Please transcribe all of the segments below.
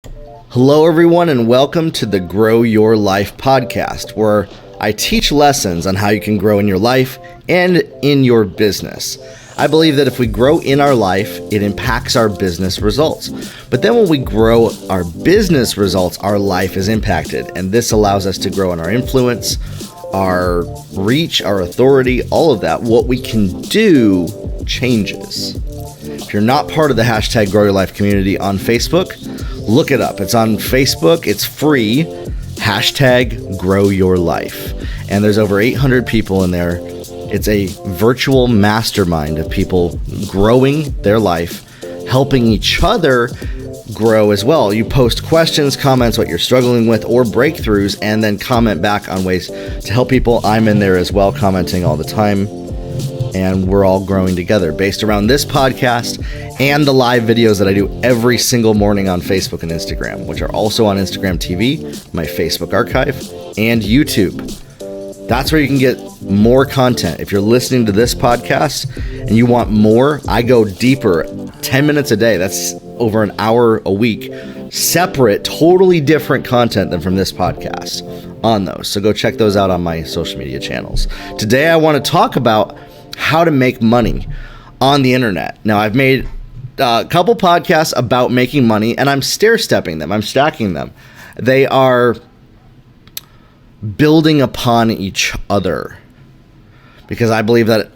Hello, everyone, and welcome to the Grow Your Life podcast, where I teach lessons on how you can grow in your life and in your business. I believe that if we grow in our life, it impacts our business results. But then when we grow our business results, our life is impacted, and this allows us to grow in our influence, our reach, our authority, all of that. What we can do changes. If you're not part of the hashtag Grow Your Life community on Facebook, look it up. It's on Facebook. It's free. Hashtag Grow Your Life. And there's over 800 people in there. It's a virtual mastermind of people growing their life, helping each other grow as well. You post questions, comments, what you're struggling with, or breakthroughs, and then comment back on ways to help people. I'm in there as well, commenting all the time. And we're all growing together based around this podcast and the live videos that I do every single morning on Facebook and Instagram, which are also on Instagram TV, my Facebook archive, and YouTube. That's where you can get more content. If you're listening to this podcast and you want more, I go deeper, 10 minutes a day. That's over an hour a week, separate, totally different content than from this podcast on those. So go check those out on my social media channels. Today, I want to talk about how to make money on the internet. Now, I've made a couple podcasts about making money, and I'm stair-stepping them. I'm stacking them. They are building upon each other, because I believe that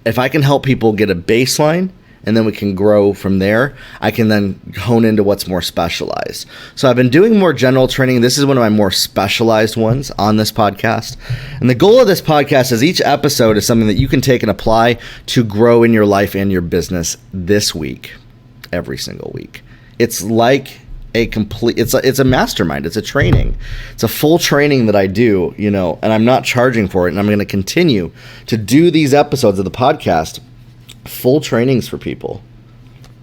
if I can help people get a baseline and then we can grow from there, I can then hone into what's more specialized. So I've been doing more general training. This is one of my more specialized ones on this podcast. And the goal of this podcast is each episode is something that you can take and apply to grow in your life and your business this week, every single week. It's like it's a mastermind. It's a training. It's a full training that I do, and I'm not charging for it. And I'm going to continue to do these episodes of the podcast, full trainings for people,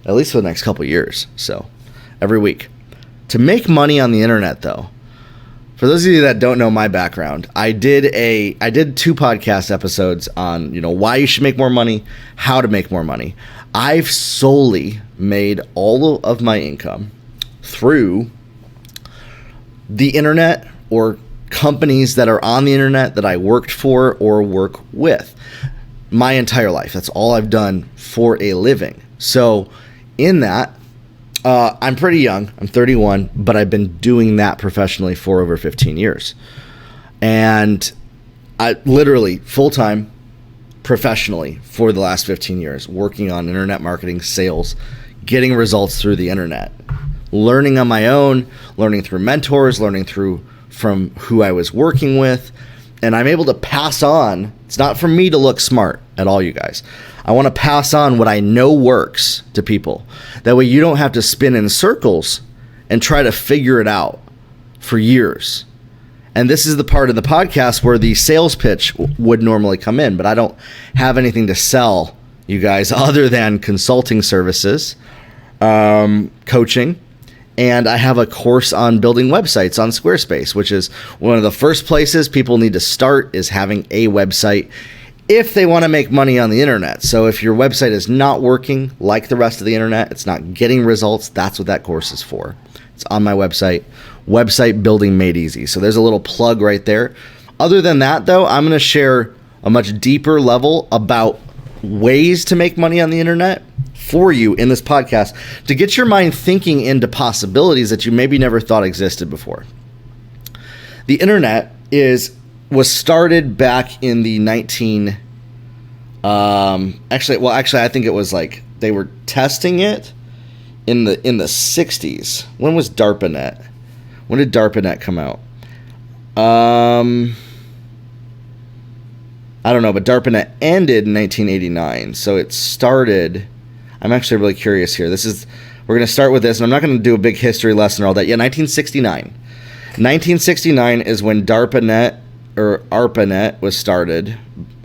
at least for the next couple of years. So every week. To make money on the internet, though, for those of you that don't know my background, I did 2 podcast episodes on, why you should make more money, how to make more money. I've solely made all of my income through the internet or companies that are on the internet that I worked for or work with my entire life. That's all I've done for a living. So in that, I'm pretty young. I'm 31, but I've been doing that professionally for over 15 years. And I literally full-time professionally for the last 15 years, working on internet marketing, sales, getting results through the internet, learning on my own, learning through mentors, learning from who I was working with. And I'm able to pass on. It's not for me to look smart at all, you guys. I want to pass on what I know works to people. That way you don't have to spin in circles and try to figure it out for years. And this is the part of the podcast where the sales pitch would normally come in, but I don't have anything to sell you guys other than consulting services, coaching. And I have a course on building websites on Squarespace, which is one of the first places people need to start, is having a website if they want to make money on the internet. So if your website is not working like the rest of the internet, it's not getting results, that's what that course is for. It's on my website, Website Building Made Easy. So there's a little plug right there. Other than that, though, I'm going to share a much deeper level about ways to make money on the internet for you in this podcast to get your mind thinking into possibilities that you maybe never thought existed before. The internet was started back in the I think it was like they were testing it in the 60s. When was DARPANET? When did DARPANET come out? I don't know, but DARPANET ended in 1989. So it started. I'm actually really curious here. We're going to start with this, and I'm not going to do a big history lesson or all that. Yeah, 1969. 1969 is when DARPANET or ARPANET was started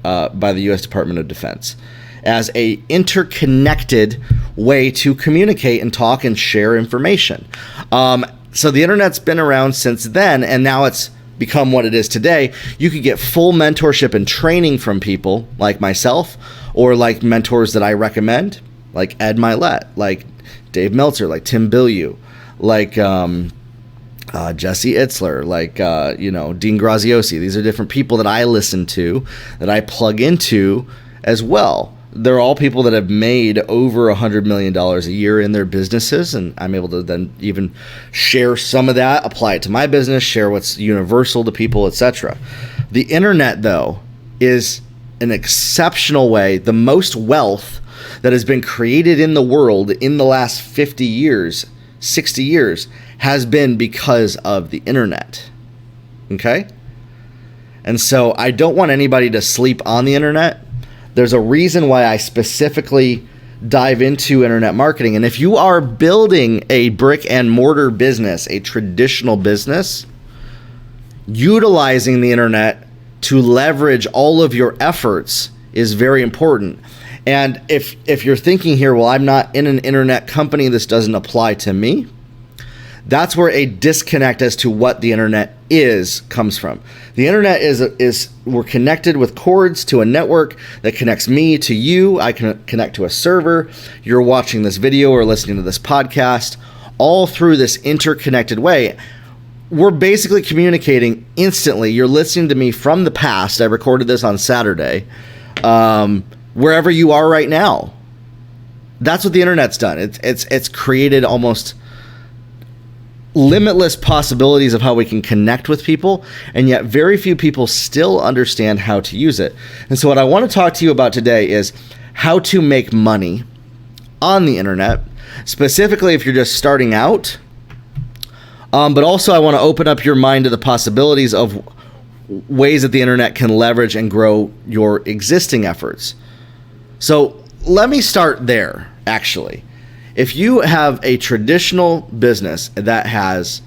by the U.S. Department of Defense as a interconnected way to communicate and talk and share information. So the internet's been around since then, and now it's become what it is today. You could get full mentorship and training from people like myself, or like mentors that I recommend, like Ed Milet, like Dave Meltzer, like Tim Bilyeu, like Jesse Itzler, like Dean Graziosi. These are different people that I listen to, that I plug into as well. They're all people that have made over $100 million a year in their businesses, and I'm able to then even share some of that, apply it to my business, share what's universal to people, etc. The internet, though, is an exceptional way, the most wealth that has been created in the world in the last 50 years, 60 years, has been because of the internet. Okay? And so I don't want anybody to sleep on the internet. There's a reason why I specifically dive into internet marketing. And if you are building a brick and mortar business, a traditional business, utilizing the internet to leverage all of your efforts is very important. And if you're thinking here, well, I'm not in an internet company, this doesn't apply to me, that's where a disconnect as to what the internet is comes from. The internet is we're connected with cords to a network that connects me to you. I can connect to a server. You're watching this video or listening to this podcast, all through this interconnected way. We're basically communicating instantly. You're listening to me from the past. I recorded this on Saturday. Wherever you are right now. That's what the internet's done. It's created almost limitless possibilities of how we can connect with people, and yet very few people still understand how to use it. And so what I want to talk to you about today is how to make money on the internet, specifically if you're just starting out. But also I want to open up your mind to the possibilities of ways that the internet can leverage and grow your existing efforts. So let me start there, actually. If you have a traditional business that has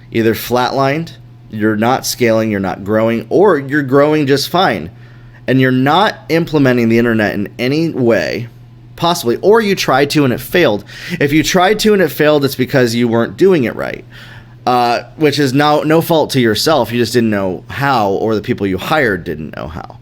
either flatlined, you're not scaling, you're not growing, or you're growing just fine, and you're not implementing the internet in any way, possibly, or you tried to and it failed. If you tried to and it failed, it's because you weren't doing it right, which is no fault to yourself. You just didn't know how, or the people you hired didn't know how.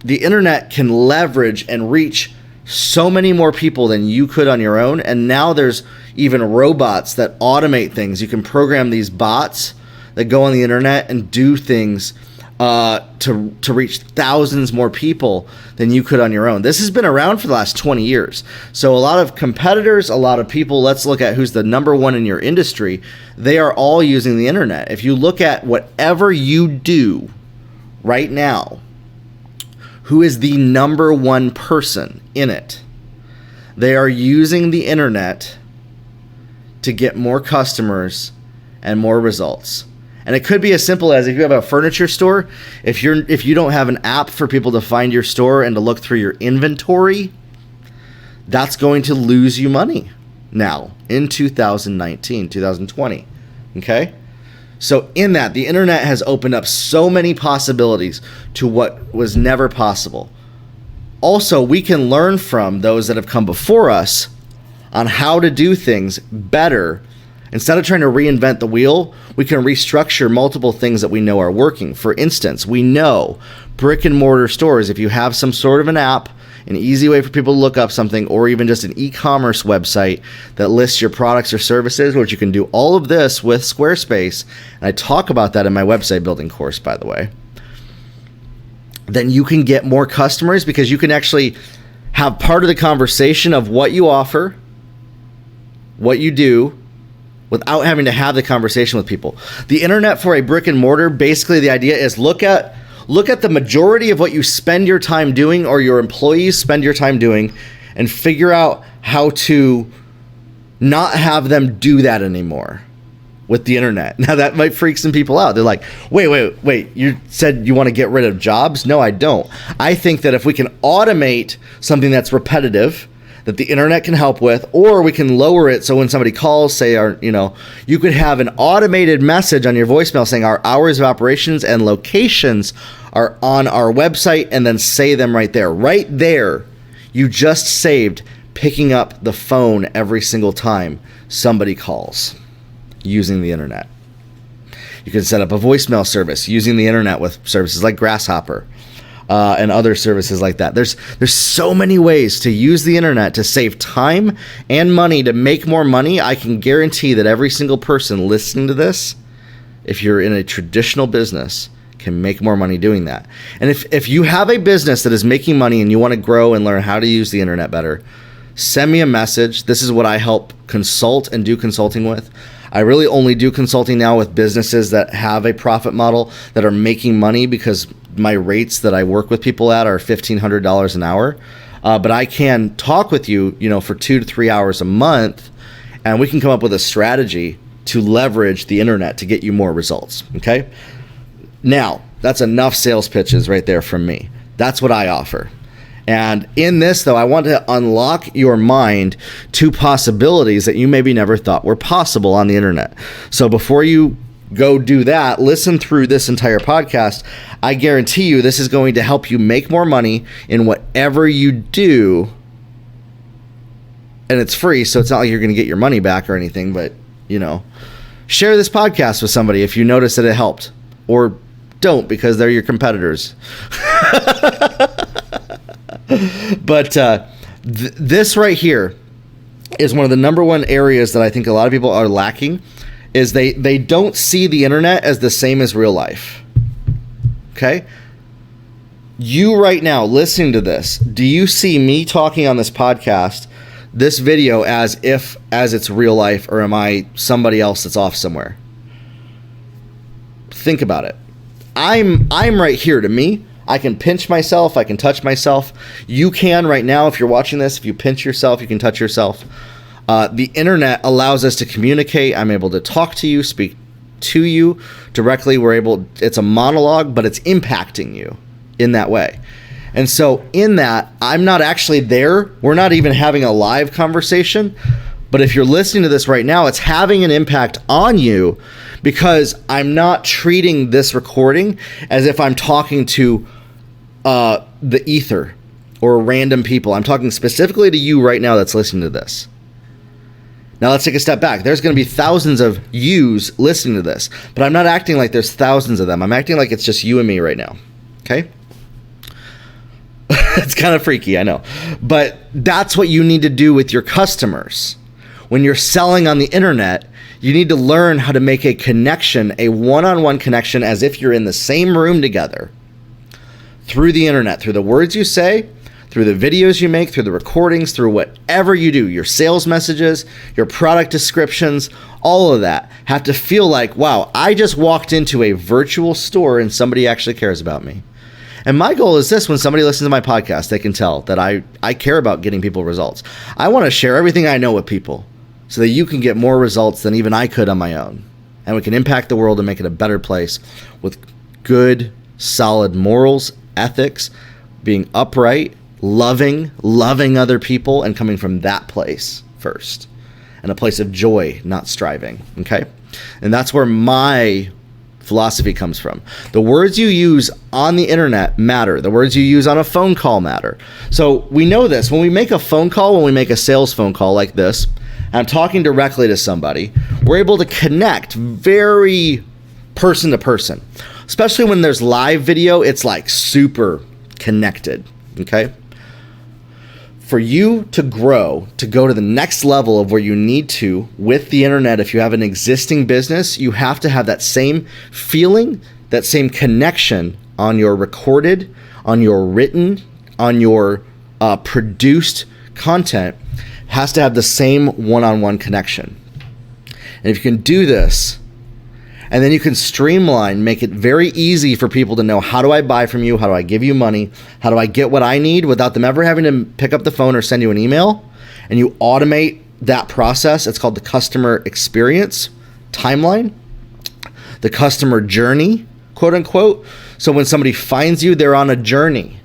The internet can leverage and reach so many more people than you could on your own. And now there's even robots that automate things. You can program these bots that go on the internet and do things to reach thousands more people than you could on your own. This has been around for the last 20 years. So a lot of competitors, a lot of people, let's look at who's the number one in your industry. They are all using the internet. If you look at whatever you do right now, who is the number one person in it? They are using the internet to get more customers and more results. And it could be as simple as if you have a furniture store, if you don't have an app for people to find your store and to look through your inventory, that's going to lose you money now in 2019, 2020. Okay? So in that, the internet has opened up so many possibilities to what was never possible. Also, we can learn from those that have come before us on how to do things better. Instead of trying to reinvent the wheel, we can restructure multiple things that we know are working. For instance, we know brick and mortar stores, if you have some sort of an app, an easy way for people to look up something, or even just an e-commerce website that lists your products or services, which you can do all of this with Squarespace, and I talk about that in my website building course, by the way, then you can get more customers because you can actually have part of the conversation of what you offer, what you do, without having to have the conversation with people. The internet for a brick and mortar, basically the idea is look at the majority of what you spend your time doing or your employees spend your time doing and figure out how to not have them do that anymore with the internet. Now that might freak some people out. They're like, wait, you said you want to get rid of jobs? No, I don't. I think that if we can automate something that's repetitive, that the internet can help with, or we can lower it so when somebody calls, say, you could have an automated message on your voicemail saying our hours of operations and locations are on our website, and then say them right there. Right there, you just saved picking up the phone every single time somebody calls using the internet. You can set up a voicemail service using the internet with services like Grasshopper. and other services like that. There's so many ways to use the internet to save time and money to make more money. I can guarantee that every single person listening to this, if you're in a traditional business, can make more money doing that. And if you have a business that is making money and you want to grow and learn how to use the internet better, send me a message. This is what I help consult and do consulting with. I really only do consulting now with businesses that have a profit model, that are making money, because my rates that I work with people at are $1,500 an hour. But I can talk with you, for 2 to 3 hours a month, and we can come up with a strategy to leverage the internet to get you more results. Okay? Now, that's enough sales pitches right there from me. That's what I offer. And in this, though, I want to unlock your mind to possibilities that you maybe never thought were possible on the internet. So before you go do that, listen through this entire podcast. I guarantee you this is going to help you make more money in whatever you do. And it's free, so it's not like you're going to get your money back or anything, but, share this podcast with somebody if you notice that it helped. Or don't, because they're your competitors. But this right here is one of the number one areas that I think a lot of people are lacking, is they don't see the internet as the same as real life. Okay? You right now listening to this, do you see me talking on this podcast, this video, as it's real life, or am I somebody else that's off somewhere? Think about it. I'm right here. To me, I can pinch myself. I can touch myself. You can right now, if you're watching this, if you pinch yourself, you can touch yourself. The internet allows us to communicate. I'm able to talk to you, speak to you directly. It's a monologue, but it's impacting you in that way. And so in that, I'm not actually there. We're not even having a live conversation. But if you're listening to this right now, it's having an impact on you, because I'm not treating this recording as if I'm talking to the ether or random people. I'm talking specifically to you right now that's listening to this. Now let's take a step back. There's going to be thousands of yous listening to this, but I'm not acting like there's thousands of them. I'm acting like it's just you and me right now. Okay? It's kind of freaky, I know. But that's what you need to do with your customers. When you're selling on the internet, you need to learn how to make a connection, a one-on-one connection, as if you're in the same room together, through the internet, through the words you say, through the videos you make, through the recordings, through whatever you do, your sales messages, your product descriptions, all of that have to feel like, wow, I just walked into a virtual store and somebody actually cares about me. And my goal is this: when somebody listens to my podcast, they can tell that I care about getting people results. I want to share everything I know with people so that you can get more results than even I could on my own. And we can impact the world and make it a better place with good, solid morals, ethics, being upright, loving other people, and coming from that place first. And a place of joy, not striving. Okay? And that's where my philosophy comes from. The words you use on the internet matter. The words you use on a phone call matter. So we know this. When we make a phone call, when we make a sales phone call like this, and I'm talking directly to somebody, we're able to connect very person to person. Especially when there's live video, it's like super connected. Okay? For you to grow, to go to the next level of where you need to with the internet, if you have an existing business, you have to have that same feeling, that same connection on your recorded, on your written, on your produced content. Has to have the same one-on-one connection. And if you can do this, and then you can streamline, make it very easy for people to know, how do I buy from you? How do I give you money? How do I get what I need without them ever having to pick up the phone or send you an email? And you automate that process. It's called the customer experience timeline, the customer journey, quote unquote. So when somebody finds you, they're on a journey.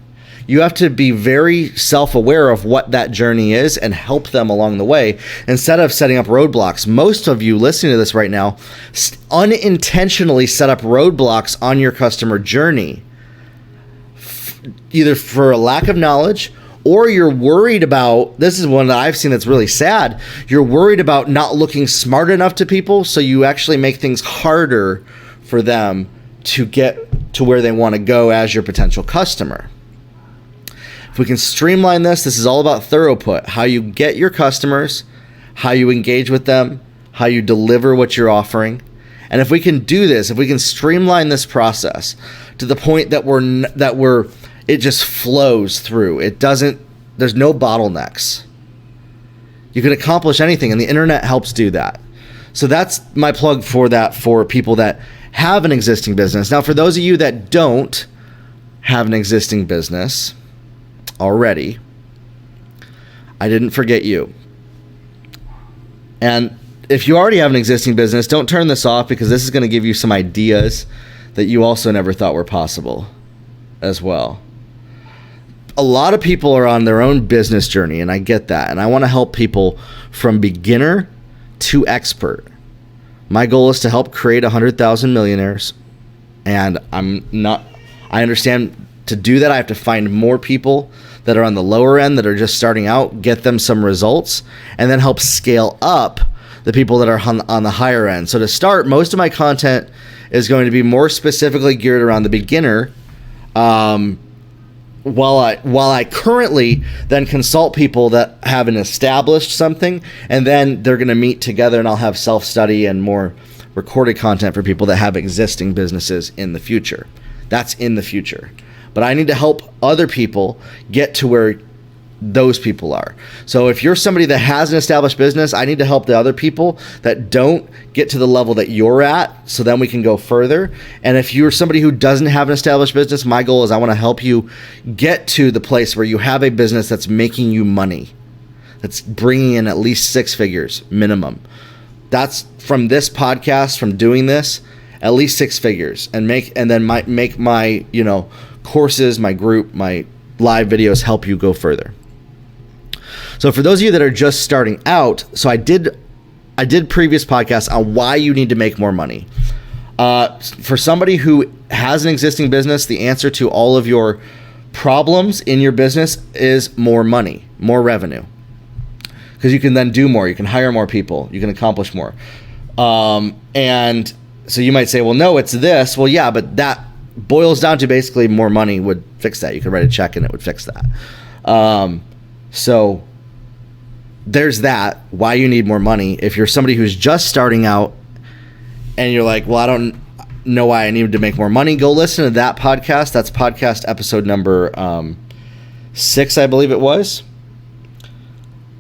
You have to be very self-aware of what that journey is and help them along the way instead of setting up roadblocks. Most of you listening to this right now unintentionally set up roadblocks on your customer journey, either for a lack of knowledge, or you're worried about, this is one that I've seen that's really sad, you're worried about not looking smart enough to people, so you actually make things harder for them to get to where they want to go as your potential customer. If we can streamline this is all about throughput, how you get your customers, how you engage with them, how you deliver what you're offering. And if we can do this, if we can streamline this process to the point that it just flows through. There's no bottlenecks. You can accomplish anything, and the internet helps do that. So that's my plug for that for people that have an existing business. Now, for those of you that don't have an existing business already, I didn't forget you. And if you already have an existing business, don't turn this off, because this is going to give you some ideas that you also never thought were possible as well. A lot of people are on their own business journey, and I get that. And I want to help people from beginner to expert. My goal is to help create 100,000 millionaires. And I understand to do that, I have to find more people that are on the lower end, that are just starting out, get them some results, and then help scale up the people that are on the higher end. So to start, most of my content is going to be more specifically geared around the beginner, while I currently then consult people that haven't established something, and then they're going to meet together, and I'll have self-study and more recorded content for people that have existing businesses in the future. That's in the future. But I need to help other people get to where those people are. So if you're somebody that has an established business, I need to help the other people that don't get to the level that you're at, so then we can go further. And if you're somebody who doesn't have an established business, my goal is I want to help you get to the place where you have a business that's making you money, that's bringing in at least 6 figures minimum. That's from this podcast, from doing this, at least 6 figures, and then make my courses, my group, my live videos help you go further. So for those of you that are just starting out, so I did previous podcasts on why you need to make more money. For somebody who has an existing business, the answer to all of your problems in your business is more money, more revenue. Because you can then do more, you can hire more people, you can accomplish more. And so you might say, well, no, it's this. Well, yeah, but that boils down to basically more money would fix that. You could write a check and it would fix that. So there's that, why you need more money. If you're somebody who's just starting out and you're like, well, I don't know why I need to make more money, go listen to that podcast. That's podcast episode number 6, I believe it was,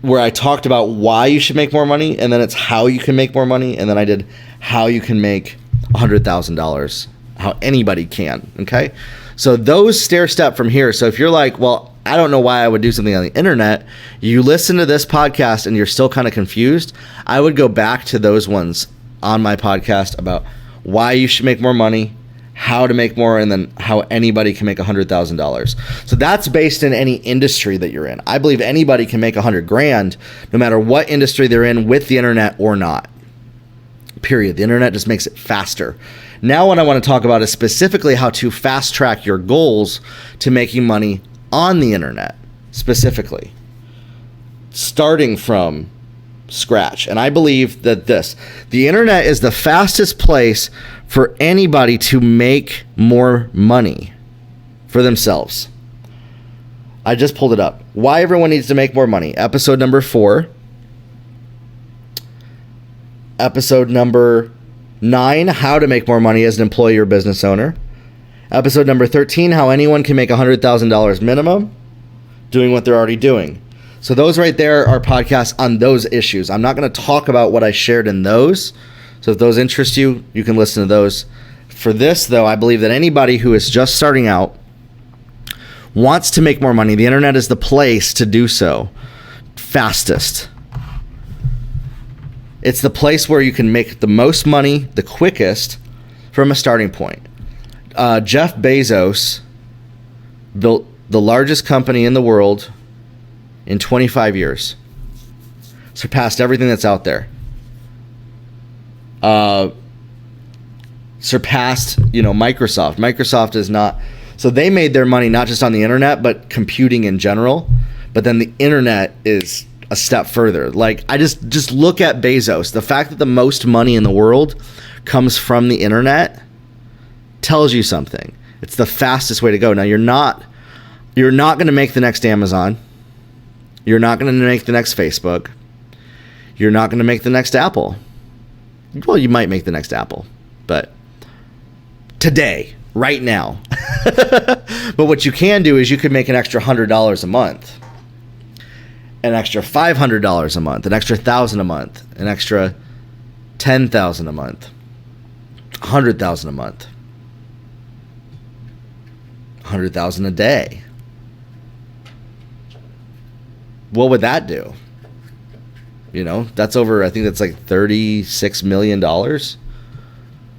where I talked about why you should make more money, and then it's how you can make more money, and then I did how you can make $100,000, how anybody can, okay? So those stair step from here. So if you're like, well, I don't know why I would do something on the internet, you listen to this podcast and you're still kind of confused, I would go back to those ones on my podcast about why you should make more money, how to make more, and then how anybody can make $100,000. So that's based in any industry that you're in. I believe anybody can make $100,000 no matter what industry they're in, with the internet or not. Period. The internet just makes it faster. Now what I want to talk about is specifically how to fast track your goals to making money on the internet, specifically, starting from scratch. And I believe that the internet is the fastest place for anybody to make more money for themselves. I just pulled it up. Why everyone needs to make more money. Episode number 4. Episode number 9, how to make more money as an employee or business owner. Episode number 13, how anyone can make $100,000 minimum doing what they're already doing. So those right there are podcasts on those issues. I'm not going to talk about what I shared in those. So if those interest you, you can listen to those. For this, though, I believe that anybody who is just starting out wants to make more money. The internet is the place to do so fastest. It's the place where you can make the most money the quickest from a starting point. Jeff Bezos built the largest company in the world in 25 years. Surpassed everything that's out there. Surpassed, Microsoft. Microsoft is not... So they made their money not just on the internet, but computing in general. But then the internet is a step further. Like, I just look at Bezos. The fact that the most money in the world comes from the internet tells you something. It's the fastest way to go. Now, you're not going to make the next Amazon. You're not going to make the next Facebook. You're not going to make the next Apple. Well, you might make the next Apple, but today, right now. But what you can do is you could make an extra $100 a month, an extra $500 a month, an extra $1,000 a month, an extra $10,000 a month, $100,000 a month, $100,000 a day. What would that do? You know, that's over, I think that's like $36 million.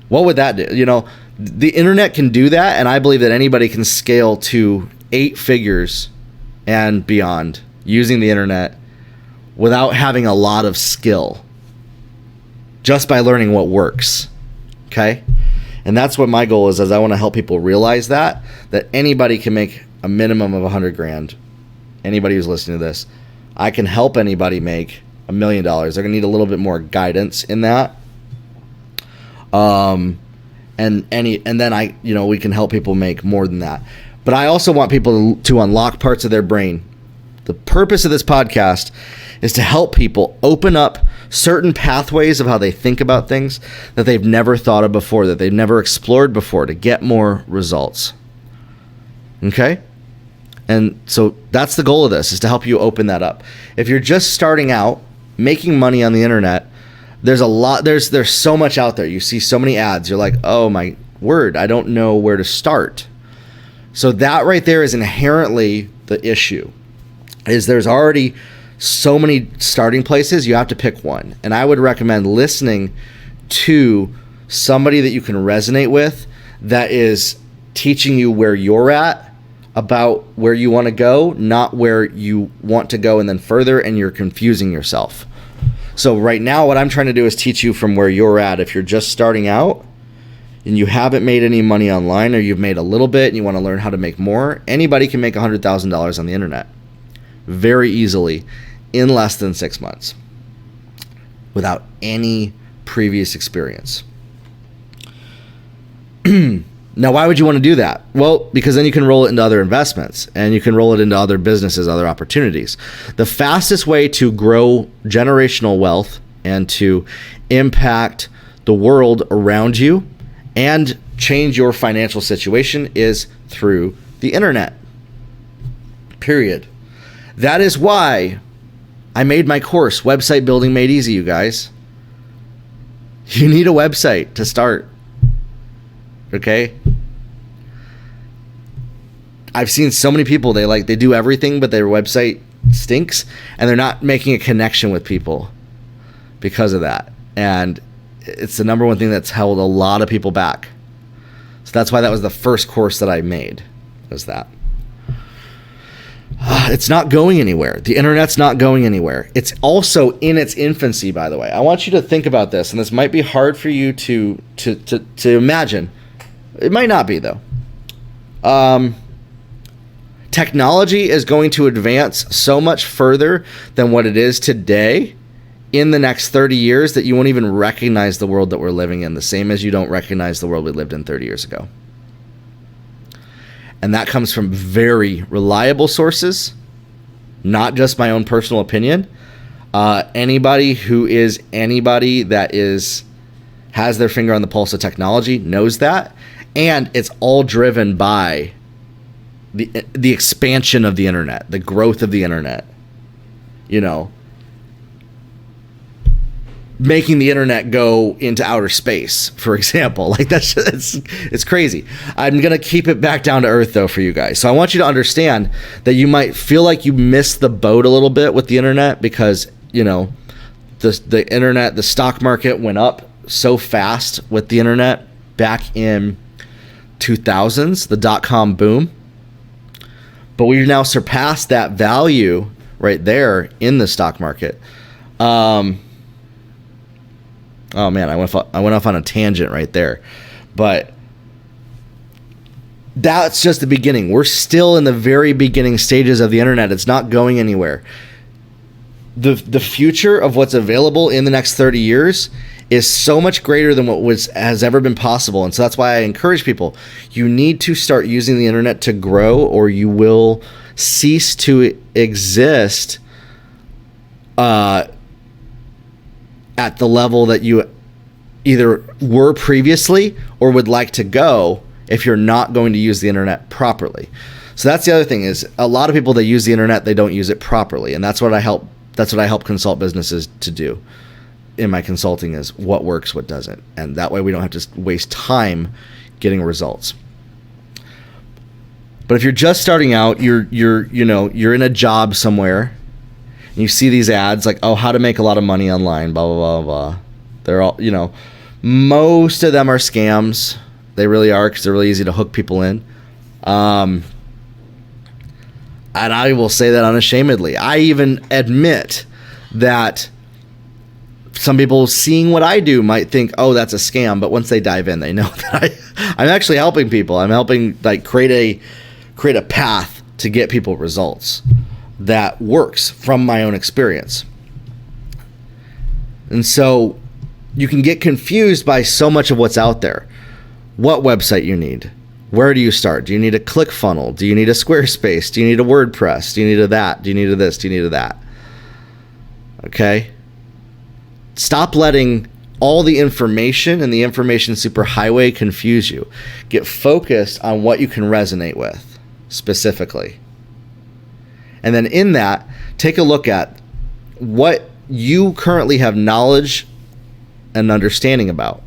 What would that do? You know, the internet can do that, and I believe that anybody can scale to 8 figures and beyond using the internet without having a lot of skill, just by learning what works. Okay? And that's what my goal is I want to help people realize that anybody can make a minimum of $100,000. Anybody who's listening to this, I can help anybody make $1 million. They're going to need a little bit more guidance in that. And then we can help people make more than that. But I also want people to unlock parts of their brain. The purpose of this podcast is to help people open up certain pathways of how they think about things that they've never thought of before, that they've never explored before, to get more results. Okay? And so that's the goal of this, is to help you open that up. If you're just starting out making money on the internet, there's so much out there. You see so many ads. You're like, oh my word, I don't know where to start. So that right there is inherently the issue, is there's already so many starting places. You have to pick one. And I would recommend listening to somebody that you can resonate with, that is teaching you where you're at, about where you want to go, not where you want to go and then further, and you're confusing yourself. So right now, what I'm trying to do is teach you from where you're at. If you're just starting out and you haven't made any money online, or you've made a little bit and you want to learn how to make more, anybody can make $100,000 on the internet very easily in less than 6 months without any previous experience. Now, why would you want to do that? Well, because then you can roll it into other investments, and you can roll it into other businesses, other opportunities. The fastest way to grow generational wealth and to impact the world around you and change your financial situation is through the internet. Period. That is why I made my course, Website Building Made Easy, you guys. You need a website to start. Okay? I've seen so many people, they do everything, but their website stinks, and they're not making a connection with people because of that. And it's the number one thing that's held a lot of people back. So that's why that was the first course that I made, was that. It's not going anywhere. The internet's not going anywhere. It's also in its infancy, by the way. I want you to think about this, and this might be hard for you to imagine. It might not be, though. Technology is going to advance so much further than what it is today in the next 30 years that you won't even recognize the world that we're living in, the same as you don't recognize the world we lived in 30 years ago. And that comes from very reliable sources, not just my own personal opinion. Anybody that has their finger on the pulse of technology knows that. And it's all driven by the expansion of the internet, the growth of the internet. You know, making the internet go into outer space, for example. Like, it's crazy. I'm going to keep it back down to earth, though, for you guys. So I want you to understand that you might feel like you missed the boat a little bit with the internet because, you know, the internet, the stock market went up so fast with the internet back in 2000s, the dot-com boom. But we've now surpassed that value right there in the stock market. Oh man, I went off on a tangent right there. But that's just the beginning. We're still in the very beginning stages of the internet. It's not going anywhere. The future of what's available in the next 30 years is so much greater than what has ever been possible. And so that's why I encourage people, you need to start using the internet to grow, or you will cease to exist at the level that you either were previously or would like to go if you're not going to use the internet properly. So that's the other thing, is a lot of people that use the internet, they don't use it properly. And that's what I help consult businesses to do in my consulting, is what works, what doesn't. And that way we don't have to waste time getting results. But if you're just starting out, you're in a job somewhere, and you see these ads like, oh, how to make a lot of money online, blah, blah, blah, blah. They're all, most of them are scams. They really are, because they're really easy to hook people in. And I will say that unashamedly. I even admit that some people seeing what I do might think, oh, that's a scam. But once they dive in, they know that I'm actually helping people. I'm helping create a path to get people results that works from my own experience. And so you can get confused by so much of what's out there. What website you need? Where do you start? Do you need a ClickFunnels? Do you need a Squarespace? Do you need a WordPress? Do you need a that? Do you need a this? Do you need a that? Okay? Stop letting all the information and the information superhighway confuse you. Get focused on what you can resonate with specifically. And then in that, take a look at what you currently have knowledge and understanding about.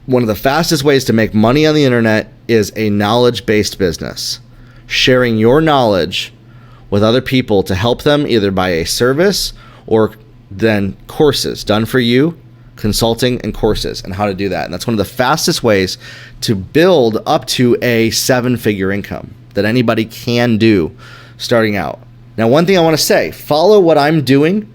One of the fastest ways to make money on the internet is a knowledge-based business. Sharing your knowledge with other people to help them either buy a service or then courses done for you, consulting and courses, and how to do that. And that's one of the fastest ways to build up to a 7-figure income that anybody can do starting out. Now, one thing I want to say, follow what I'm doing.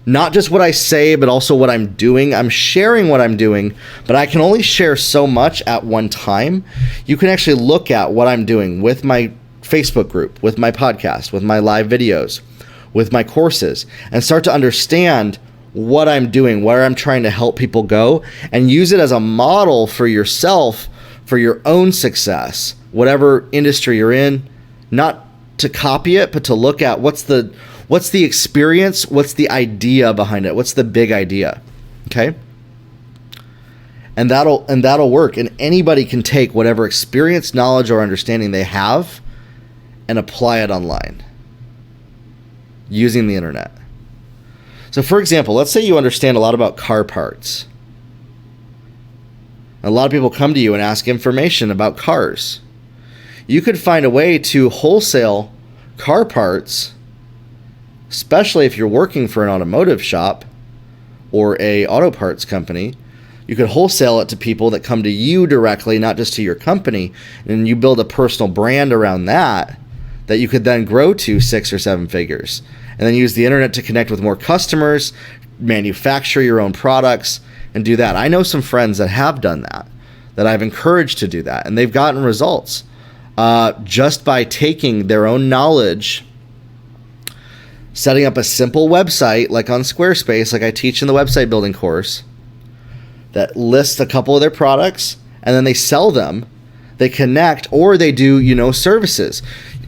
Not just what I say, but also what I'm doing. I'm sharing what I'm doing, but I can only share so much at one time. You can actually look at what I'm doing with my Facebook group, with my podcast, with my live videos, with my courses, and start to understand what I'm doing, where I'm trying to help people go, and use it as a model for yourself, for your own success, whatever industry you're in. Not to copy it, but to look at what's the experience, what's the idea behind it, what's the big idea, okay? And that'll work. And anybody can take whatever experience, knowledge, or understanding they have and apply it online using the internet. So for example, let's say you understand a lot about car parts. A lot of people come to you and ask information about cars. You could find a way to wholesale car parts, especially if you're working for an automotive shop or a auto parts company. You could wholesale it to people that come to you directly, not just to your company, and you build a personal brand around that you could then grow to 6 or 7 figures, and then use the internet to connect with more customers, manufacture your own products, and do that. I know some friends that have done that I've encouraged to do that, and they've gotten results just by taking their own knowledge, setting up a simple website like on Squarespace, like I teach in the website building course, that lists a couple of their products, and then they sell them, they connect, or they do, services.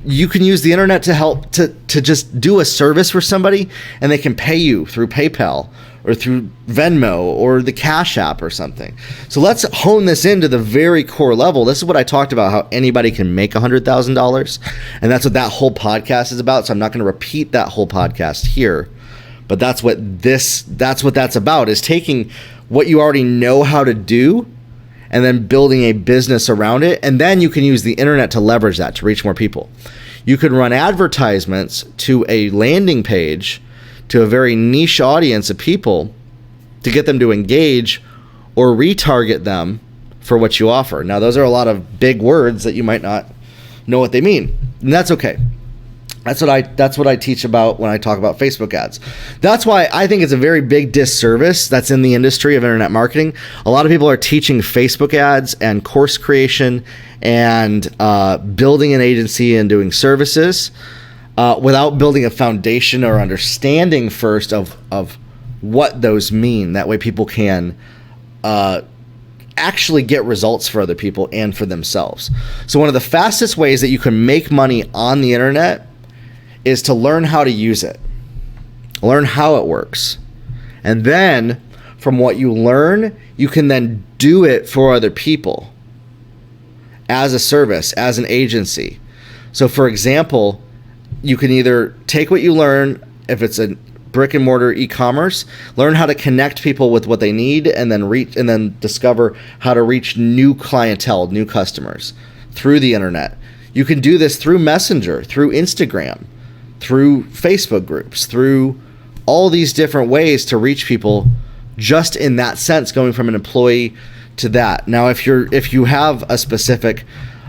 You can use the internet to help to just do a service for somebody, and they can pay you through PayPal or through Venmo or the Cash App or something. So let's hone this into the very core level. This is what I talked about, how anybody can make $100,000. And that's what that whole podcast is about. So I'm not going to repeat that whole podcast here, but that's what that's about, is taking what you already know how to do and then building a business around it. And then you can use the internet to leverage that to reach more people. You could run advertisements to a landing page to a very niche audience of people to get them to engage or retarget them for what you offer. Now, those are a lot of big words that you might not know what they mean, and that's okay. That's what I teach about when I talk about Facebook ads. That's why I think it's a very big disservice that's in the industry of internet marketing. A lot of people are teaching Facebook ads and course creation and building an agency and doing services without building a foundation or understanding first of what those mean. That way people can actually get results for other people and for themselves. So one of the fastest ways that you can make money on the internet is to learn how to use it. Learn how it works. And then from what you learn, you can then do it for other people as a service, as an agency. So for example, you can either take what you learn, if it's a brick and mortar e-commerce, learn how to connect people with what they need, and then discover how to reach new clientele, new customers through the internet. You can do this through Messenger, through Instagram, through Facebook groups, through all these different ways to reach people, just in that sense, going from an employee to that. Now, if you have a specific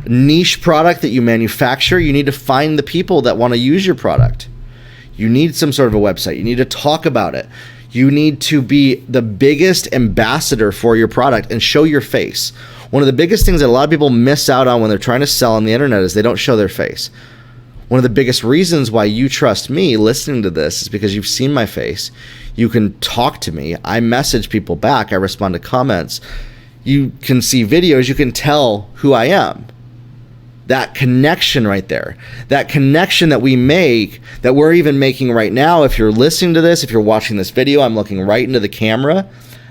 niche product that you manufacture, you need to find the people that want to use your product. You need some sort of a website. You need to talk about it. You need to be the biggest ambassador for your product and show your face. One of the biggest things that a lot of people miss out on when they're trying to sell on the internet is they don't show their face. One of the biggest reasons why you trust me listening to this is because you've seen my face. You can talk to me. I message people back. I respond to comments. You can see videos. You can tell who I am. That connection right there, that connection that we make, that we're even making right now. If you're listening to this, if you're watching this video, I'm looking right into the camera.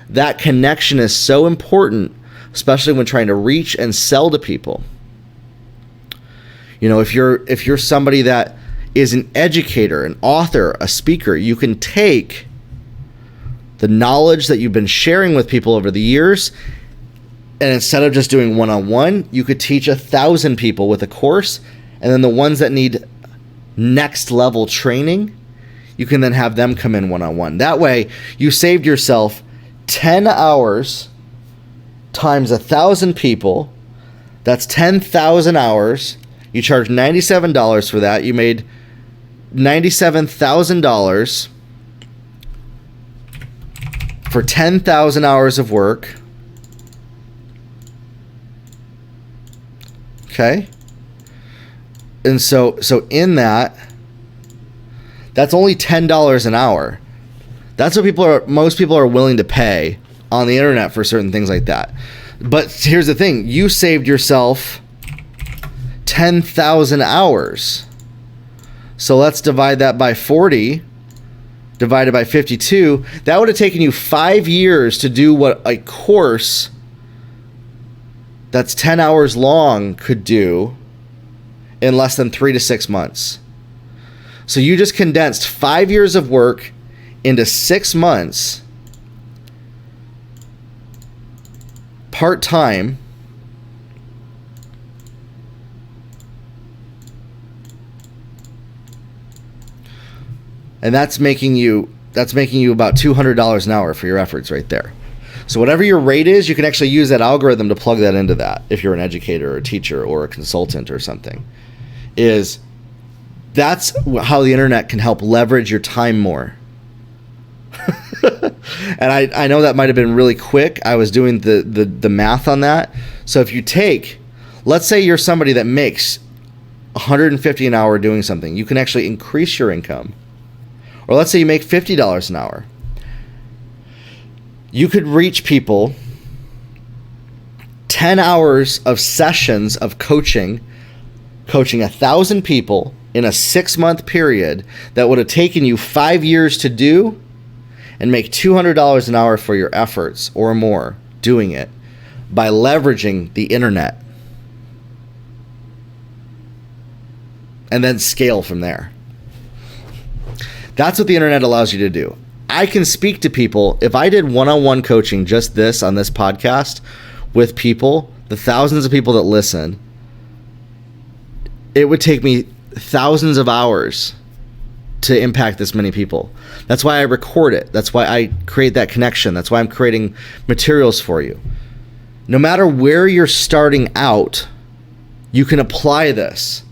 That connection is so important, especially when trying to reach and sell to people. You know, if you're somebody that is an educator, an author, a speaker, you can take the knowledge that you've been sharing with people over the years, and instead of just doing one-on-one, you could teach 1,000 people with a course, and then the ones that need next level training, you can then have them come in one-on-one. That way, you saved yourself 10 hours times 1,000 people. That's 10,000 hours. You charge $97 for that. You made $97,000 for 10,000 hours of work. Okay. And so in that, that's only $10 an hour. That's what most people are willing to pay on the internet for certain things like that. But here's the thing, you saved yourself 10,000 hours. So let's divide that by 40, divided by 52. That would have taken you 5 years to do what a course that's 10 hours long could do in less than 3 to 6 months. So you just condensed 5 years of work into 6 months, part-time, and that's making you about $200 an hour for your efforts right there. So whatever your rate is, you can actually use that algorithm to plug that into that. If you're an educator or a teacher or a consultant or something, that's how the internet can help leverage your time more. And I know that might have been really quick. I was doing the math on that. So if you let's say you're somebody that makes $150 an hour doing something, you can actually increase your income. Or let's say you make $50 an hour. You could reach people 10 hours of sessions of coaching 1,000 people in a 6-month period that would have taken you 5 years to do, and make $200 an hour for your efforts or more doing it by leveraging the internet. And then scale from there. That's what the internet allows you to do. I can speak to people. If I did one-on-one coaching, just this on this podcast with people, the thousands of people that listen, it would take me thousands of hours to impact this many people. That's why I record it. That's why I create that connection. That's why I'm creating materials for you. No matter where you're starting out, you can apply this.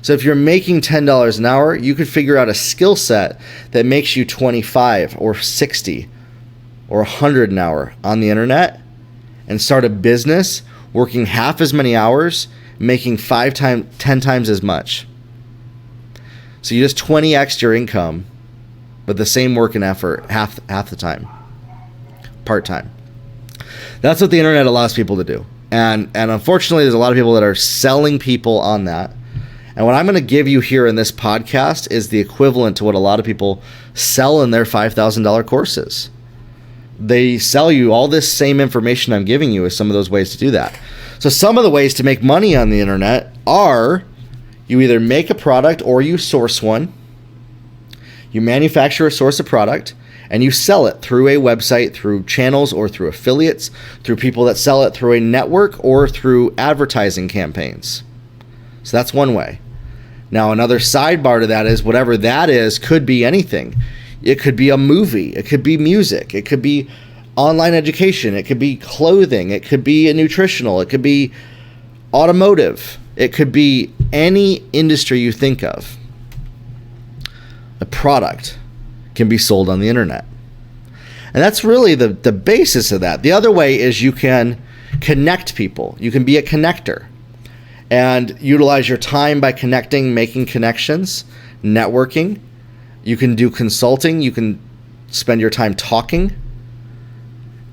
So if you're making $10 an hour, you could figure out a skill set that makes you 25 or 60 or 100 an hour on the internet and start a business working half as many hours, making 10 times as much. So you just 20x your income but the same work and effort half the time, part-time. That's what the internet allows people to do. And unfortunately, there's a lot of people that are selling people on that. And what I'm going to give you here in this podcast is the equivalent to what a lot of people sell in their $5,000 courses. They sell you all this same information I'm giving you as some of those ways to do that. So some of the ways to make money on the internet are you either make a product or you source one. You manufacture or source a product and you sell it through a website, through channels or through affiliates, through people that sell it through a network or through advertising campaigns. So that's one way. Now, another sidebar to that is whatever that is could be anything. It could be a movie. It could be music. It could be online education. It could be clothing. It could be a nutritional. It could be automotive. It could be any industry you think of. A product can be sold on the internet. And that's really the basis of that. The other way is you can connect people. You can be a connector and utilize your time by connecting, making connections, networking. You can do consulting. You can spend your time talking.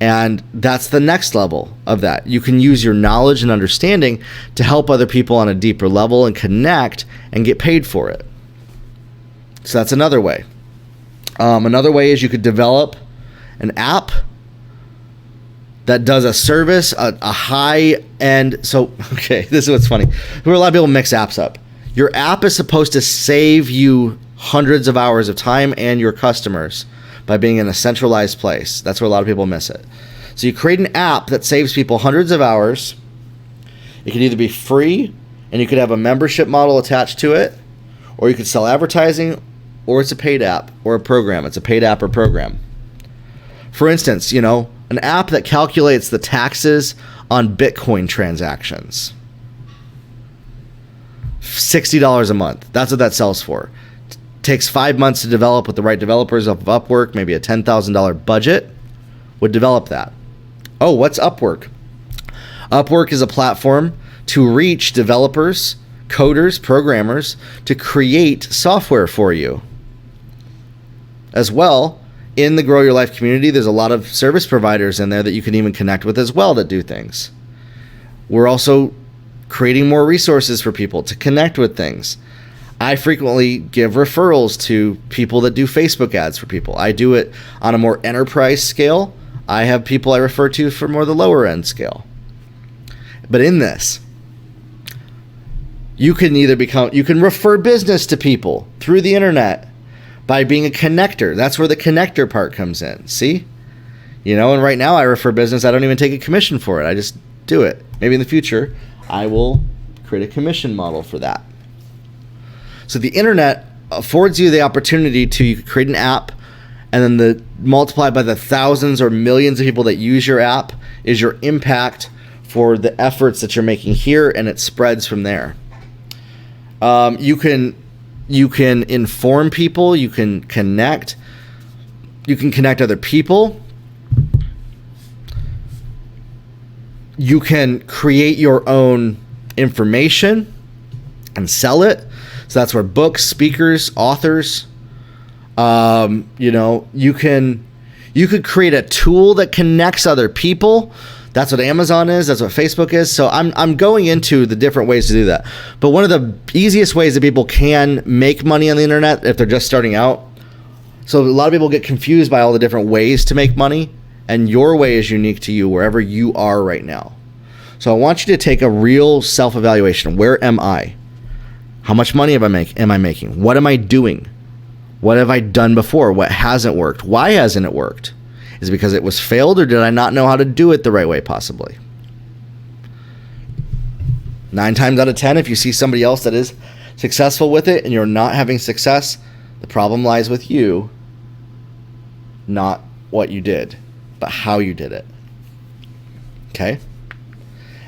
And that's the next level of that. You can use your knowledge and understanding to help other people on a deeper level and connect and get paid for it. So that's another way. Another way is you could develop an app that does a service, a high end. So, okay, this is what's funny. A lot of people mix apps up. Your app is supposed to save you hundreds of hours of time and your customers by being in a centralized place. That's where a lot of people miss it. So you create an app that saves people hundreds of hours. It could either be free and you could have a membership model attached to it, or you could sell advertising, or it's a paid app or a program. It's a paid app or program. For instance, an app that calculates the taxes on Bitcoin transactions. $60 a month. That's what that sells for. Takes 5 months to develop with the right developers of Upwork, maybe a $10,000 budget would develop that. Oh, what's Upwork? Upwork is a platform to reach developers, coders, programmers to create software for you. As well, in the Grow Your Life community, there's a lot of service providers in there that you can even connect with as well that do things. We're also creating more resources for people to connect with things. I frequently give referrals to people that do Facebook ads for people. I do it on a more enterprise scale. I have people I refer to for more the lower end scale. But in this, you can refer business to people through the internet by being a connector. That's where the connector part comes in. See? And right now I refer business. I don't even take a commission for it. I just do it. Maybe in the future, I will create a commission model for that. So the internet affords you the opportunity to create an app, and then multiplied by the thousands or millions of people that use your app is your impact for the efforts that you're making here, and it spreads from there. You can inform people. You can connect. You can connect other people. You can create your own information and sell it. So that's where books, speakers, authors, you could create a tool that connects other people. That's what Amazon is. That's what Facebook is. So I'm going into the different ways to do that. But one of the easiest ways that people can make money on the internet if they're just starting out. So a lot of people get confused by all the different ways to make money, and your way is unique to you wherever you are right now. So I want you to take a real self-evaluation. Where am I? How much money am I making? What am I doing? What have I done before? What hasn't worked? Why hasn't it worked? Is it because it was failed, or did I not know how to do it the right way, possibly? 9 times out of 10, if you see somebody else that is successful with it and you're not having success, the problem lies with you, not what you did, but how you did it. Okay?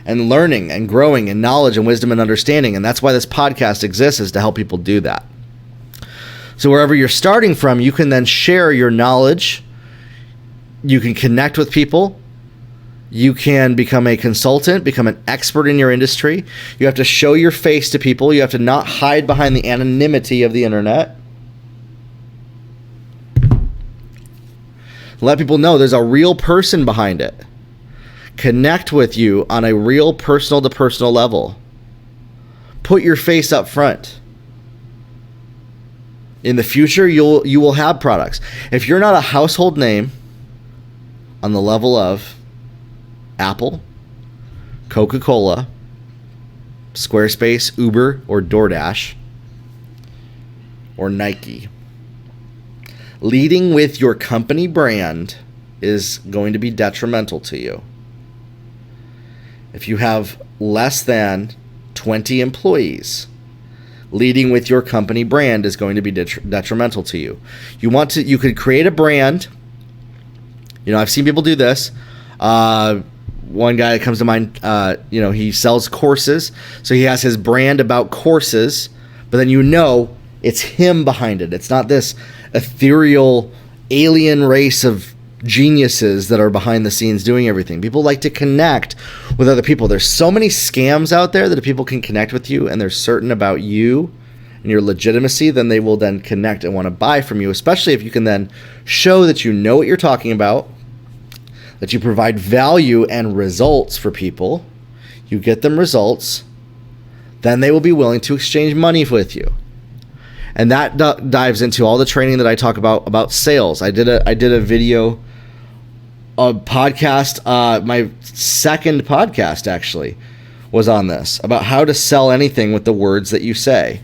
And learning and growing in knowledge and wisdom and understanding. And that's why this podcast exists, is to help people do that. So wherever you're starting from, you can then share your knowledge. You can connect with people. You can become a consultant, become an expert in your industry. You have to show your face to people. You have to not hide behind the anonymity of the internet. Let people know there's a real person behind it. Connect with you on a real personal to personal level. Put your face up front. In the future, you will have products. If you're not a household name on the level of Apple, Coca-Cola, Squarespace, Uber, or DoorDash, or Nike, leading with your company brand is going to be detrimental to you. If you have less than 20 employees, leading with your company brand is going to be detrimental to you. You could create a brand. I've seen people do this. One guy that comes to mind, he sells courses. So he has his brand about courses, but then it's him behind it. It's not this ethereal alien race of geniuses that are behind the scenes doing everything. People like to connect with other people. There's so many scams out there that if people can connect with you and they're certain about you and your legitimacy, then they will then connect and want to buy from you, especially if you can then show that you know what you're talking about, that you provide value and results for people. You get them results, then they will be willing to exchange money with you. And that dives into all the training that I talk about sales. I did a video, a podcast. My second podcast actually was on this, about how to sell anything with the words that you say.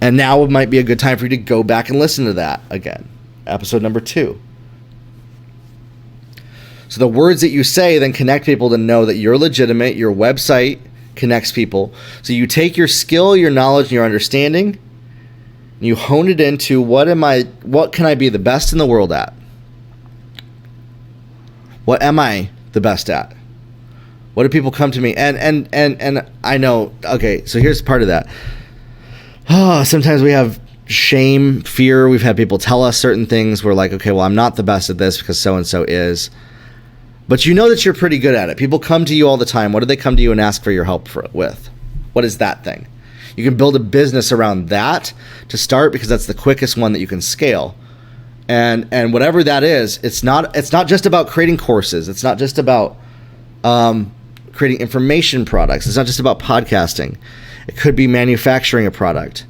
And now might be a good time for you to go back and listen to that again. Episode number 2. So the words that you say then connect people to know that you're legitimate. Your website connects people. So you take your skill, your knowledge, and your understanding, and you hone it into what can I be the best in the world at? What am I the best at? What do people come to me? And I know, okay, so here's part of that. Sometimes we have shame, fear. We've had people tell us certain things. We're like, okay, well, I'm not the best at this because so-and-so is. But you know that you're pretty good at it. People come to you all the time. What do they come to you and ask for your help with? What is that thing? You can build a business around that to start, because that's the quickest one that you can scale. And whatever that is, it's not just about creating courses. It's not just about creating information products. It's not just about podcasting. It could be manufacturing a product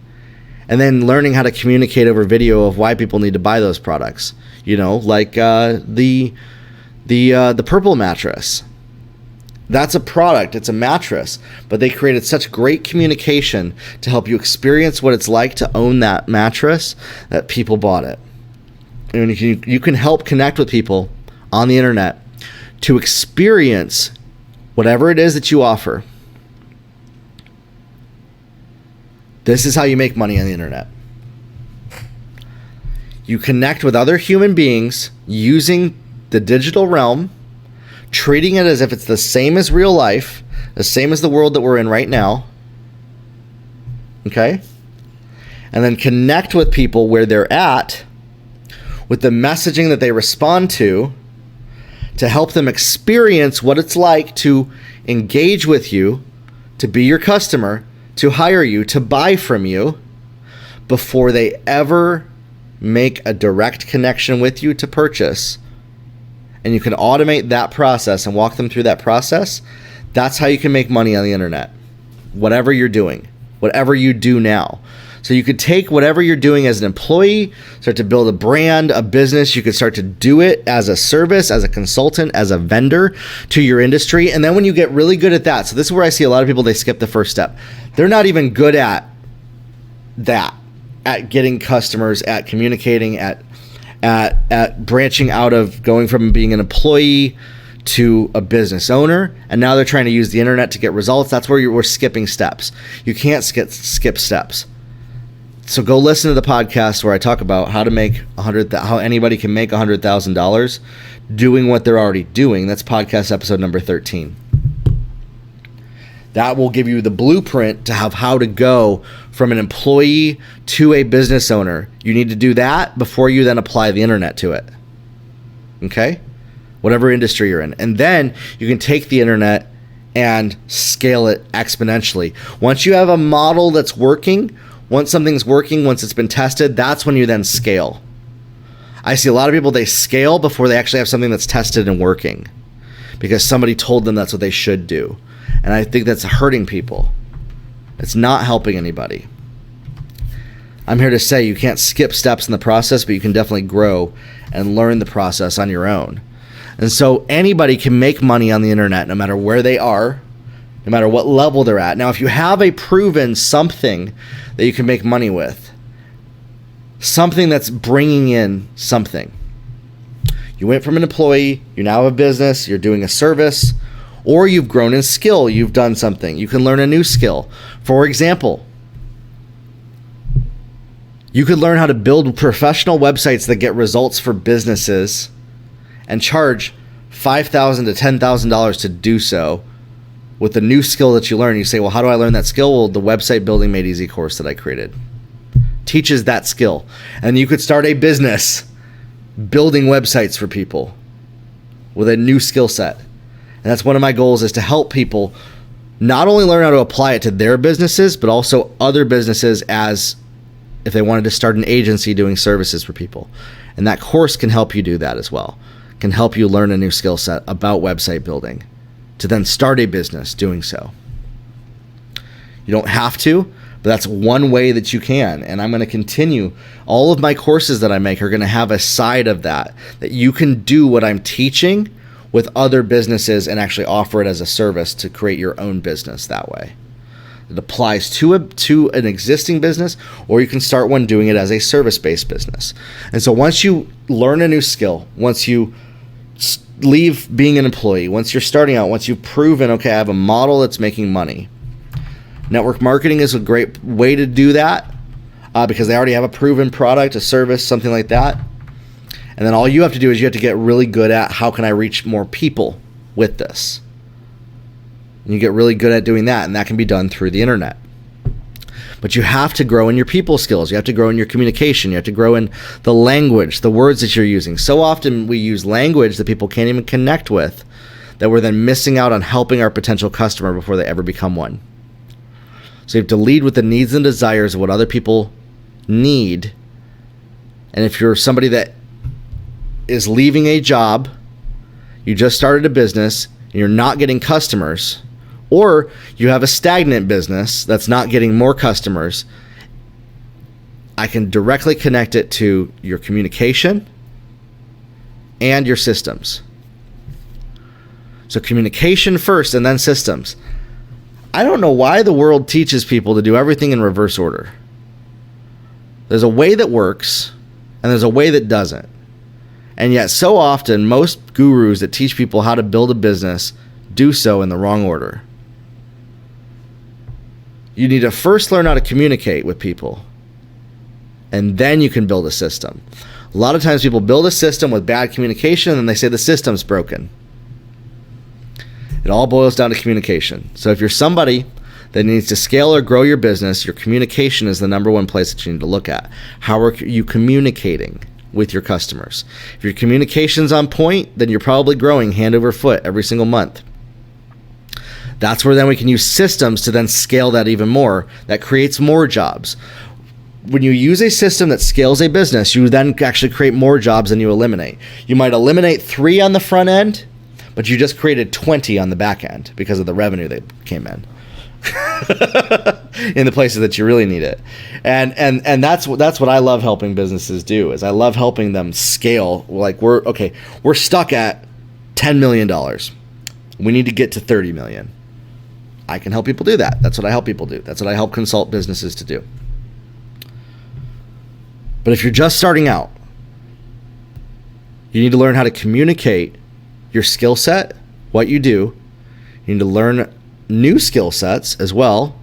and then learning how to communicate over video of why people need to buy those products. Like the purple mattress. That's a product. It's a mattress, but they created such great communication to help you experience what it's like to own that mattress that people bought it. And you can help connect with people on the internet to experience whatever it is that you offer. This is how you make money on the internet. You connect with other human beings using the digital realm, treating it as if it's the same as real life, the same as the world that we're in right now. Okay? And then connect with people where they're at with the messaging that they respond to help them experience what it's like to engage with you, to be your customer, to hire you, to buy from you before they ever make a direct connection with you to purchase. And you can automate that process and walk them through that process. That's how you can make money on the internet. Whatever you're doing, whatever you do now. So you could take whatever you're doing as an employee, start to build a brand, a business. You could start to do it as a service, as a consultant, as a vendor to your industry. And then when you get really good at that, so this is where I see a lot of people, they skip the first step. They're not even good at that, at getting customers, at communicating, at branching out of going from being an employee to a business owner, and now they're trying to use the internet to get results. That's where we're skipping steps. You can't skip steps. So go listen to the podcast where I talk about how anybody can make $100,000 doing what they're already doing. That's podcast episode number 13. That will give you the blueprint to have how to go from an employee to a business owner. You need to do that before you then apply the internet to it. Okay? Whatever industry you're in. And then you can take the internet and scale it exponentially. Once you have a model that's working, once something's working, once it's been tested, that's when you then scale. I see a lot of people, they scale before they actually have something that's tested and working because somebody told them that's what they should do. And I think that's hurting people. It's not helping anybody. I'm here to say you can't skip steps in the process, but you can definitely grow and learn the process on your own. And so anybody can make money on the internet no matter where they are, no matter what level they're at. Now, if you have a proven something that you can make money with, something that's bringing in something. You went from an employee, you now have a business, you're doing a service, or you've grown in skill, you've done something. You can learn a new skill. For example, you could learn how to build professional websites that get results for businesses and charge $5,000 to $10,000 to do so with the new skill that you learn. You say, well, how do I learn that skill? Well, the Website Building Made Easy course that I created teaches that skill. And you could start a business building websites for people with a new skill set. And that's one of my goals, is to help people not only learn how to apply it to their businesses, but also other businesses, as if they wanted to start an agency doing services for people. And that course can help you do that as well. Can help you learn a new skill set about website building to then start a business doing so. You don't have to, but that's one way that you can. And I'm going to continue. All of my courses that I make are going to have a side of that you can do what I'm teaching with other businesses and actually offer it as a service to create your own business that way. It applies to an existing business, or you can start one doing it as a service-based business. And so once you learn a new skill, once you leave being an employee, once you're starting out, once you've proven, okay, I have a model that's making money, network marketing is a great way to do that because they already have a proven product, a service, something like that. And then all you have to do is you have to get really good at, how can I reach more people with this? And you get really good at doing that, and that can be done through the internet. But you have to grow in your people skills. You have to grow in your communication. You have to grow in the language, the words that you're using. So often we use language that people can't even connect with, that we're then missing out on helping our potential customer before they ever become one. So you have to lead with the needs and desires of what other people need. And if you're somebody that is leaving a job, you just started a business, and you're not getting customers, or you have a stagnant business that's not getting more customers, I can directly connect it to your communication and your systems. So communication first and then systems. I don't know why the world teaches people to do everything in reverse order. There's a way that works and there's a way that doesn't. And yet so often most gurus that teach people how to build a business do so in the wrong order. You need to first learn how to communicate with people, and then you can build a system. A lot of times people build a system with bad communication and they say the system's broken. It all boils down to communication. So if you're somebody that needs to scale or grow your business, your communication is the number one place that you need to look at. How are you communicating with your customers? If your communication's on point, then you're probably growing hand over foot every single month. That's where then we can use systems to then scale that even more. That creates more jobs. When you use a system that scales a business, you then actually create more jobs than you eliminate. You might eliminate 3 on the front end, but you just created 20 on the back end because of the revenue that came in. In the places that you really need it. And that's what I love helping businesses do, is I love helping them scale. Like we're stuck at $10 million. We need to get to 30 million. I can help people do that. That's what I help people do. That's what I help consult businesses to do. But if you're just starting out, you need to learn how to communicate your skill set, what you do. You need to learn new skill sets as well.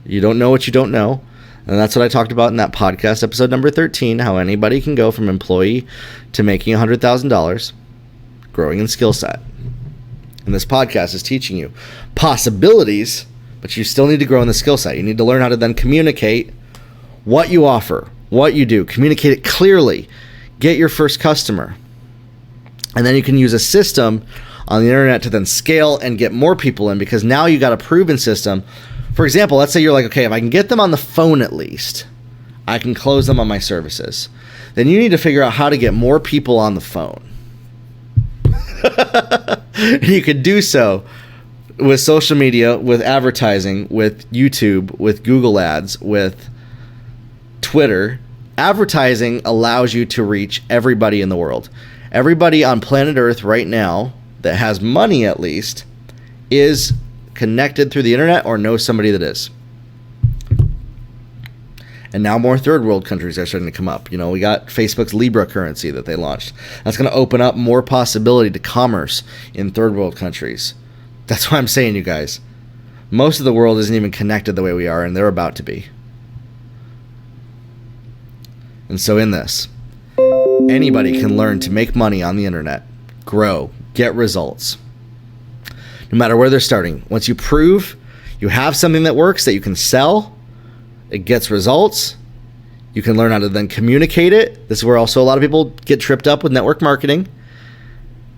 You don't know what you don't know. And that's what I talked about in that podcast, episode number 13, how anybody can go from employee to making $100,000, growing in skill set. And this podcast is teaching you possibilities, but you still need to grow in the skill set. You need to learn how to then communicate what you offer, what you do, communicate it clearly, get your first customer. And then you can use a system on the internet to then scale and get more people in, because now you got a proven system. For example, let's say you're like, okay, if I can get them on the phone at least, I can close them on my services. then you need to figure out how to get more people on the phone. And you could do so with social media, with advertising, with YouTube, with Google Ads, with Twitter. Advertising allows you to reach everybody in the world. Everybody on planet Earth right now that has money, at least, is connected through the internet or knows somebody that is. And now more third world countries are starting to come up. You know, we got Facebook's Libra currency that they launched. That's going to open up more possibility to commerce in third world countries. That's why I'm saying, you guys, most of the world isn't even connected the way we are, and they're about to be. And so in this, anybody can learn to make money on the internet, grow, get results, no matter where they're starting. Once you prove you have something that works, that you can sell, it gets results, you can learn how to then communicate it. This is where also a lot of people get tripped up with network marketing,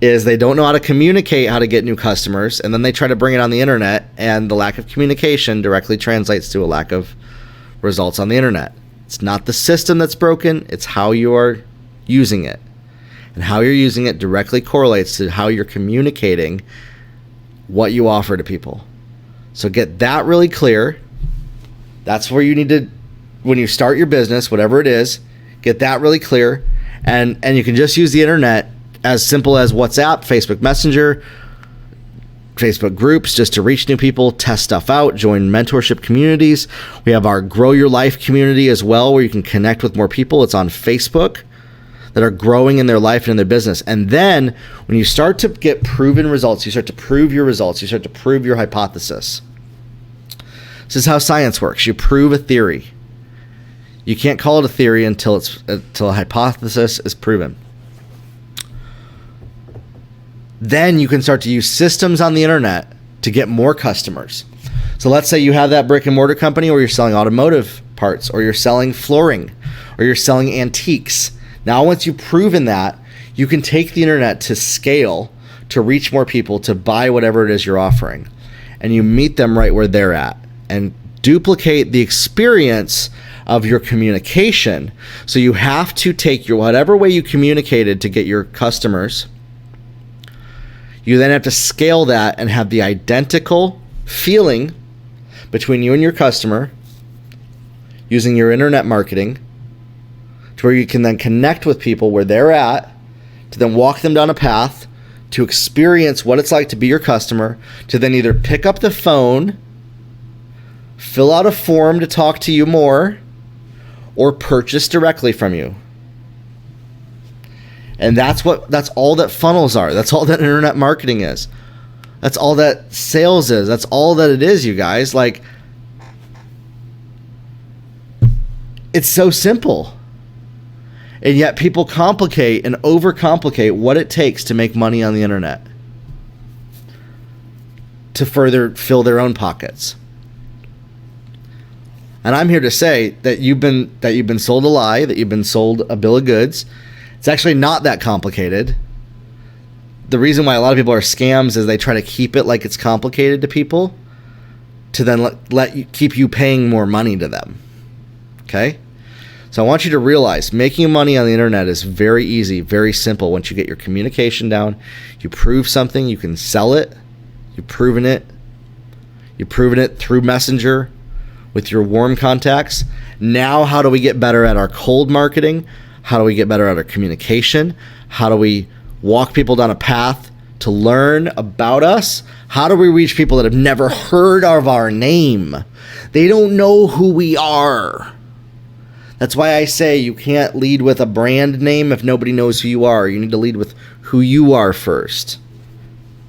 is they don't know how to communicate how to get new customers, and then they try to bring it on the internet, and the lack of communication directly translates to a lack of results on the internet. It's not the system that's broken, it's how you are using it. And how you're using it directly correlates to how you're communicating what you offer to people. So get that really clear. That's where you need to, when you start your business, whatever it is, get that really clear. And you can just use the internet as simple as WhatsApp, Facebook Messenger, Facebook groups, just to reach new people, test stuff out, join mentorship communities. We have our Grow Your Life community as well, where you can connect with more people. It's on Facebook, that are growing in their life and in their business. And then when you start to get proven results, you start to prove your results, you start to prove your hypothesis. This is how science works. You prove a theory. You can't call it a theory until a hypothesis is proven. Then you can start to use systems on the internet to get more customers. So let's say you have that brick and mortar company where you're selling automotive parts, or you're selling flooring, or you're selling antiques. Now, once you've proven that, you can take the internet to scale, to reach more people, to buy whatever it is you're offering. And you meet them right where they're at and duplicate the experience of your communication. So you have to take your whatever way you communicated to get your customers. You then have to scale that and have the identical feeling between you and your customer using your internet marketing, to where you can then connect with people where they're at, to then walk them down a path to experience what it's like to be your customer, to then either pick up the phone, fill out a form to talk to you more, or purchase directly from you. And that's all that funnels are. That's all that internet marketing is. That's all that sales is. That's all that it is, you guys. Like, it's so simple. And yet people complicate and overcomplicate what it takes to make money on the internet, to further fill their own pockets. And I'm here to say that you've been sold a lie, that you've been sold a bill of goods. It's actually not that complicated. The reason why a lot of people are scams is they try to keep it like it's complicated to people, to then keep you paying more money to them. Okay? So I want you to realize making money on the internet is very easy, very simple. Once you get your communication down, you prove something, you can sell it. You've proven it. You've proven it through Messenger with your warm contacts. Now, how do we get better at our cold marketing? How do we get better at our communication? How do we walk people down a path to learn about us? How do we reach people that have never heard of our name? They don't know who we are. That's why I say you can't lead with a brand name if nobody knows who you are. You need to lead with who you are first.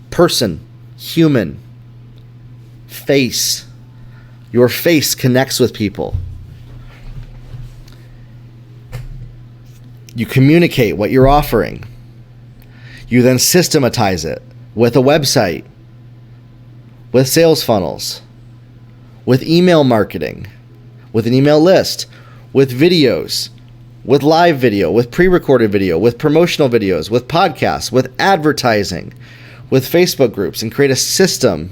Person, human, face. Your face connects with people. You communicate what you're offering. You then systematize it with a website, with sales funnels, with email marketing, with an email list, with videos, with live video, with pre-recorded video, with promotional videos, with podcasts, with advertising, with Facebook groups, and create a system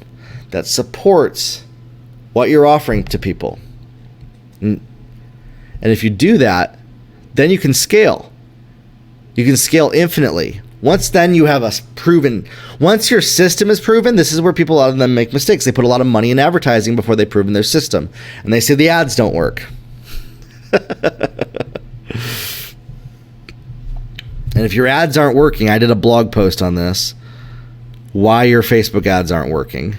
that supports what you're offering to people. And if you do that, then you can scale. You can scale infinitely. Once then you have once your system is proven, this is where a lot of them make mistakes. They put a lot of money in advertising before they prove in their system. And they say the ads don't work. And if your ads aren't working, I did a blog post on this, why your Facebook ads aren't working.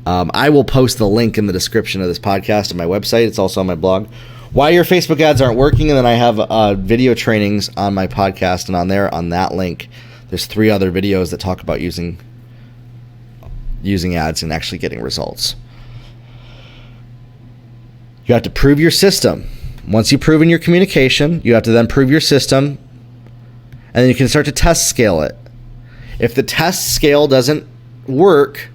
I will post the link in the description of this podcast on my website. It's also on my blog. Why your Facebook ads aren't working, and then I have video trainings on my podcast, and on that link, there's 3 other videos that talk about using ads and actually getting results. You have to prove your system. Once you've proven your communication, you have to then prove your system, and then you can start to test scale it. If the test scale doesn't work,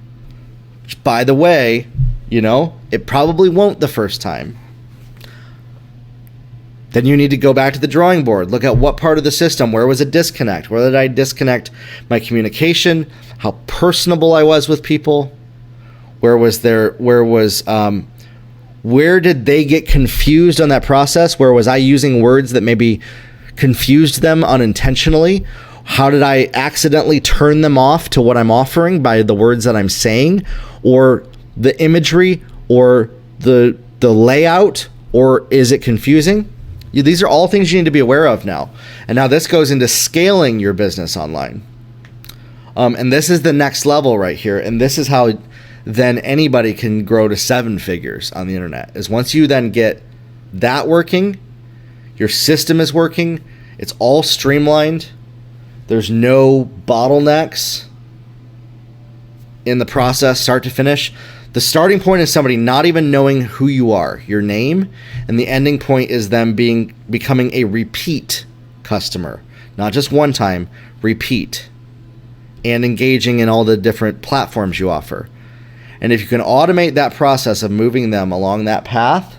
which, by the way, it probably won't the first time, then you need to go back to the drawing board. Look at what part of the system, where was a disconnect? Where did I disconnect my communication? How personable I was with people? Where did they get confused on that process? Where was I using words that maybe confused them unintentionally? How did I accidentally turn them off to what I'm offering by the words that I'm saying, or the imagery, or the layout, or is it confusing? These are all things you need to be aware of now. And now this goes into scaling your business online. And this is the next level right here. And this is how then anybody can grow to 7 figures on the internet, is once you then get that working, your system is working, it's all streamlined, there's no bottlenecks in the process, start to finish. The starting point is somebody not even knowing who you are, your name, and the ending point is them becoming a repeat customer, not just one time, repeat, and engaging in all the different platforms you offer. And if you can automate that process of moving them along that path,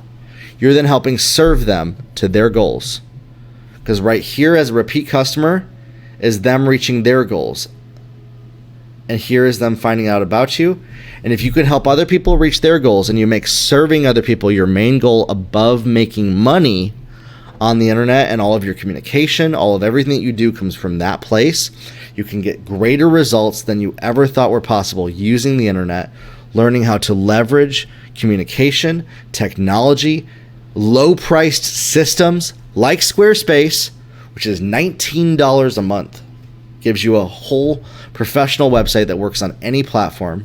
you're then helping serve them to their goals. Because right here as a repeat customer is them reaching their goals. And here is them finding out about you. And if you can help other people reach their goals, and you make serving other people your main goal above making money on the internet, and all of your communication, all of everything that you do comes from that place, you can get greater results than you ever thought were possible using the internet, learning how to leverage communication, technology, low-priced systems like Squarespace, which is $19 a month. Gives you a whole professional website that works on any platform.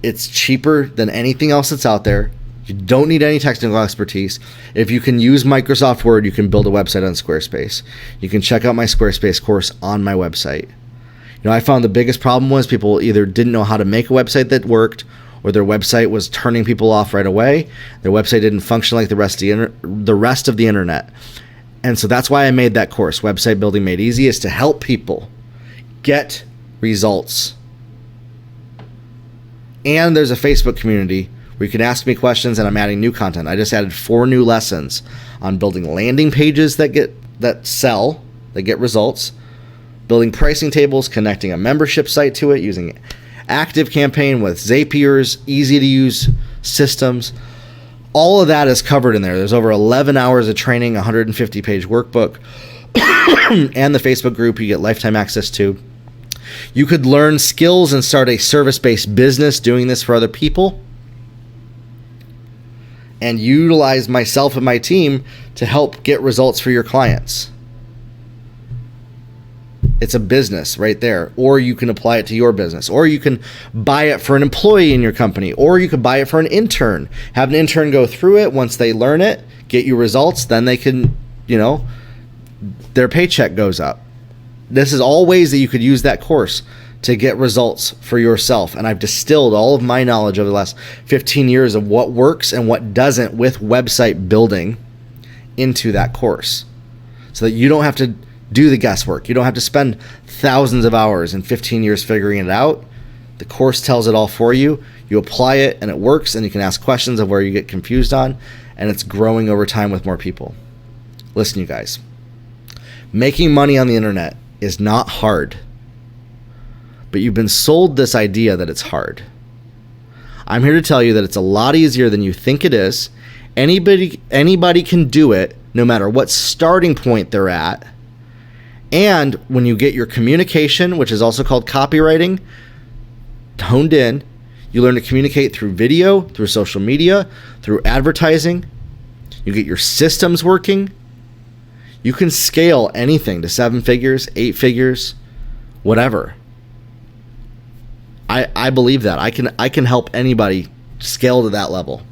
It's cheaper than anything else that's out there. You don't need any technical expertise. If you can use Microsoft Word, you can build a website on Squarespace. You can check out my Squarespace course on my website. I found the biggest problem was people either didn't know how to make a website that worked, or their website was turning people off right away. Their website didn't function like the rest of the internet. And so that's why I made that course, Website Building Made Easy, is to help people get results. And there's a Facebook community where you can ask me questions, and I'm adding new content. I just added 4 new lessons on building landing pages that get results, building pricing tables, connecting a membership site to it, using ActiveCampaign with Zapier's easy-to-use systems. All of that is covered in there. There's over 11 hours of training, 150-page workbook, and the Facebook group you get lifetime access to. You could learn skills and start a service-based business doing this for other people, and utilize myself and my team to help get results for your clients. It's a business right there. Or you can apply it to your business, or you can buy it for an employee in your company, or you could buy it for an intern. Have an intern go through it. Once they learn it, get you results, then they can, their paycheck goes up. This is all ways that you could use that course to get results for yourself. And I've distilled all of my knowledge over the last 15 years of what works and what doesn't with website building into that course, so that you don't have to do the guesswork. You don't have to spend thousands of hours and 15 years figuring it out. The course tells it all for you. You apply it and it works, and you can ask questions of where you get confused on, and it's growing over time with more people. Listen, you guys, making money on the internet is not hard, but you've been sold this idea that it's hard. I'm here to tell you that it's a lot easier than you think it is. Anybody can do it. no matter what starting point they're at. And when you get your communication, which is also called copywriting, honed in, you learn to communicate through video, through social media, through advertising. You get your systems working. You can scale anything to 7 figures, 8 figures, whatever. I believe that. I can help anybody scale to that level.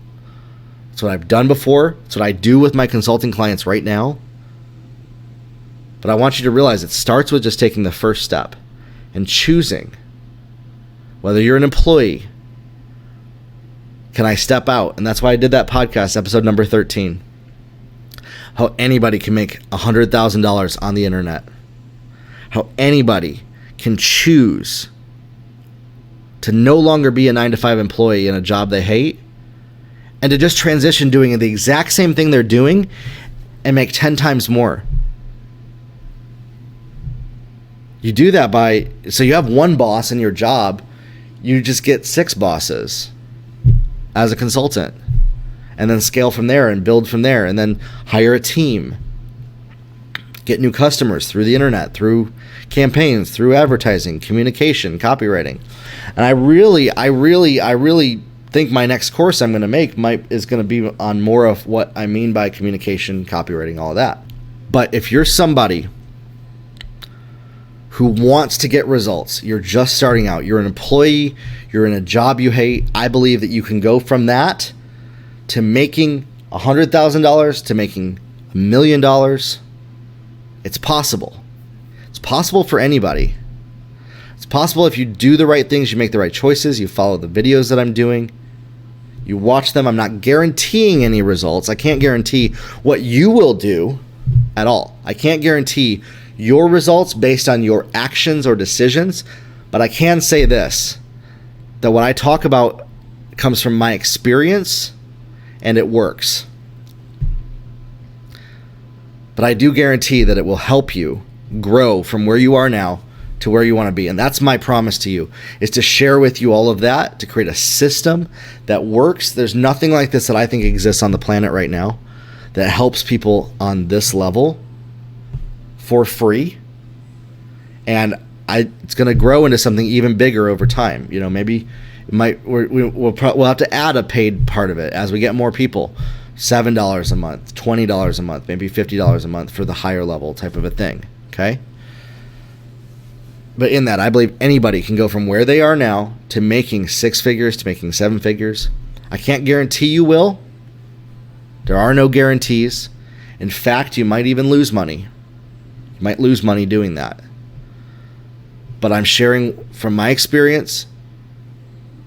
It's what I've done before. It's what I do with my consulting clients right now. But I want you to realize it starts with just taking the first step and choosing whether you're an employee. Can I step out? And that's why I did that podcast, episode number 13. How anybody can make $100,000 on the internet. How anybody can choose to no longer be a 9-to-5 employee in a job they hate and to just transition doing the exact same thing they're doing and make 10 times more. You do that so you have one boss in your job, you just get 6 bosses as a consultant, and then scale from there and build from there, and then hire a team, get new customers through the internet, through campaigns, through advertising, communication, copywriting. And I really think my next course I'm going to make is going to be on more of what I mean by communication, copywriting, all of that. But if you're somebody who wants to get results, you're just starting out, you're an employee, you're in a job you hate, I believe that you can go from that to making $100,000 to making $1 million. It's possible. It's possible for anybody. It's possible if you do the right things, you make the right choices, you follow the videos that I'm doing, you watch them. I'm not guaranteeing any results. I can't guarantee what you will do at all. I can't guarantee your results based on your actions or decisions, but I can say this, that what I talk about comes from my experience and it works. But I do guarantee that it will help you grow from where you are now to where you want to be. And that's my promise to you, is to share with you all of that, to create a system that works. There's nothing like this that I think exists on the planet right now that helps people on this level for free. And it's going to grow into something even bigger over time. You know, maybe we'll have to add a paid part of it as we get more people. $7 a month, $20 a month, maybe $50 a month for the higher level type of a thing. Okay? But in that, I believe anybody can go from where they are now to making 6 figures, to making 7 figures. I can't guarantee you will. There are no guarantees. In fact, you might even lose money. You might lose money doing that. But I'm sharing from my experience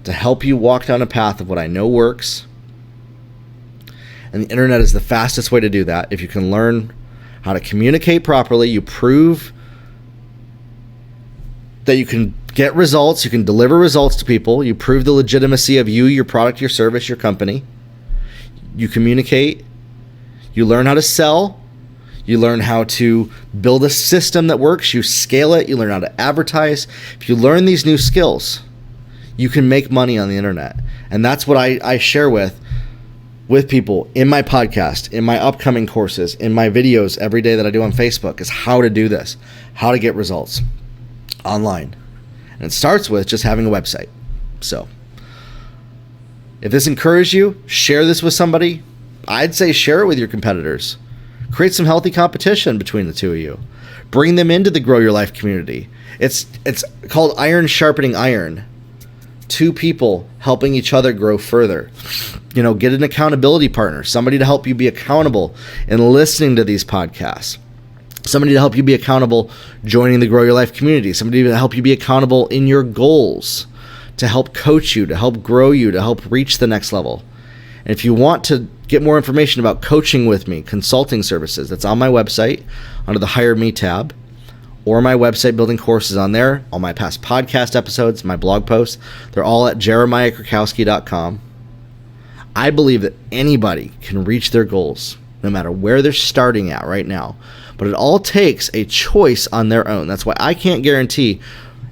to help you walk down a path of what I know works. And the internet is the fastest way to do that. If you can learn how to communicate properly, you prove that you can get results, you can deliver results to people, you prove the legitimacy of you, your product, your service, your company. You communicate, you learn how to sell, you learn how to build a system that works, you scale it, you learn how to advertise. If you learn these new skills, you can make money on the internet. And that's what I share with people in my podcast, in my upcoming courses, in my videos every day that I do on Facebook, is how to do this, how to get results online. And it starts with just having a website. So if this encouraged you, share this with somebody. I'd say share it with your competitors. Create some healthy competition between the two of you. Bring them into the Grow Your Life community. It's called iron sharpening iron. 2 people helping each other grow further. You know, get an accountability partner, somebody to help you be accountable in listening to these podcasts. Somebody to help you be accountable joining the Grow Your Life community. Somebody to help you be accountable in your goals, to help coach you, to help grow you, to help reach the next level. And if you want to get more information about coaching with me, consulting services, that's on my website under the Hire Me tab, or my website building courses on there, all my past podcast episodes, my blog posts, they're all at jeremiahkrakowski.com. I believe that anybody can reach their goals, no matter where they're starting at right now. But it all takes a choice on their own. That's why I can't guarantee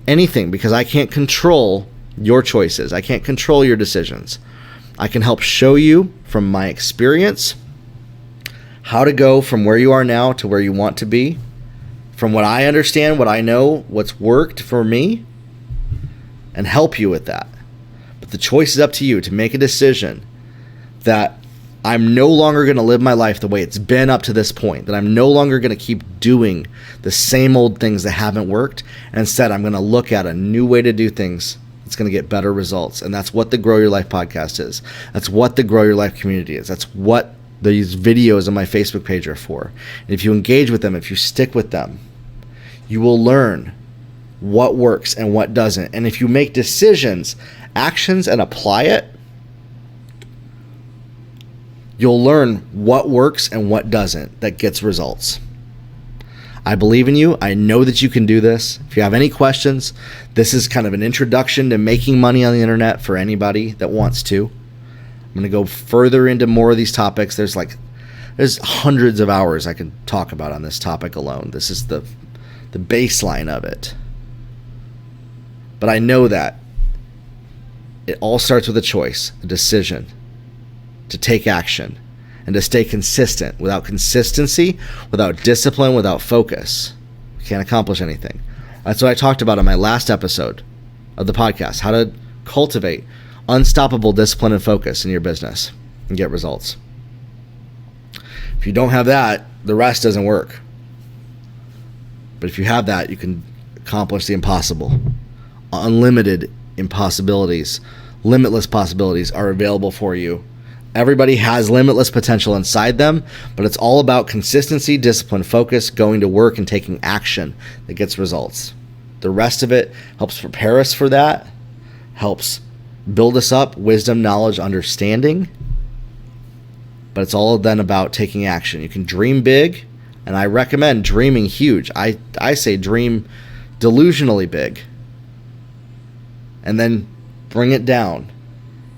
anything, because I can't control your choices. I can't control your decisions. I can help show you from my experience how to go from where you are now to where you want to be, from what I understand, what I know, what's worked for me, and help you with that. But the choice is up to you to make a decision that I'm no longer going to live my life the way it's been up to this point, that I'm no longer going to keep doing the same old things that haven't worked. And instead, I'm going to look at a new way to do things that's going to get better results. And that's what the Grow Your Life podcast is. That's what the Grow Your Life community is. That's what these videos on my Facebook page are for. And if you engage with them, if you stick with them, you will learn what works and what doesn't. And if you make decisions, actions, and apply it, you'll learn what works and what doesn't that gets results. I believe in you. I know that you can do this. If you have any questions, this is kind of an introduction to making money on the internet for anybody that wants to. I'm going to go further into more of these topics. There's hundreds of hours I can talk about on this topic alone. This is the baseline of it. But I know that it all starts with a choice, a decision to take action and to stay consistent. Without consistency, without discipline, without focus, you can't accomplish anything. That's what I talked about in my last episode of the podcast, how to cultivate unstoppable discipline and focus in your business and get results. If you don't have that, the rest doesn't work. But if you have that, you can accomplish the impossible. Unlimited impossibilities, limitless possibilities are available for you. Everybody has limitless potential inside them, but it's all about consistency, discipline, focus, going to work, and taking action that gets results. The rest of it helps prepare us for that, helps build us up, wisdom, knowledge, understanding. But it's all then about taking action. You can dream big, and I recommend dreaming huge. I say dream delusionally big. And then bring it down.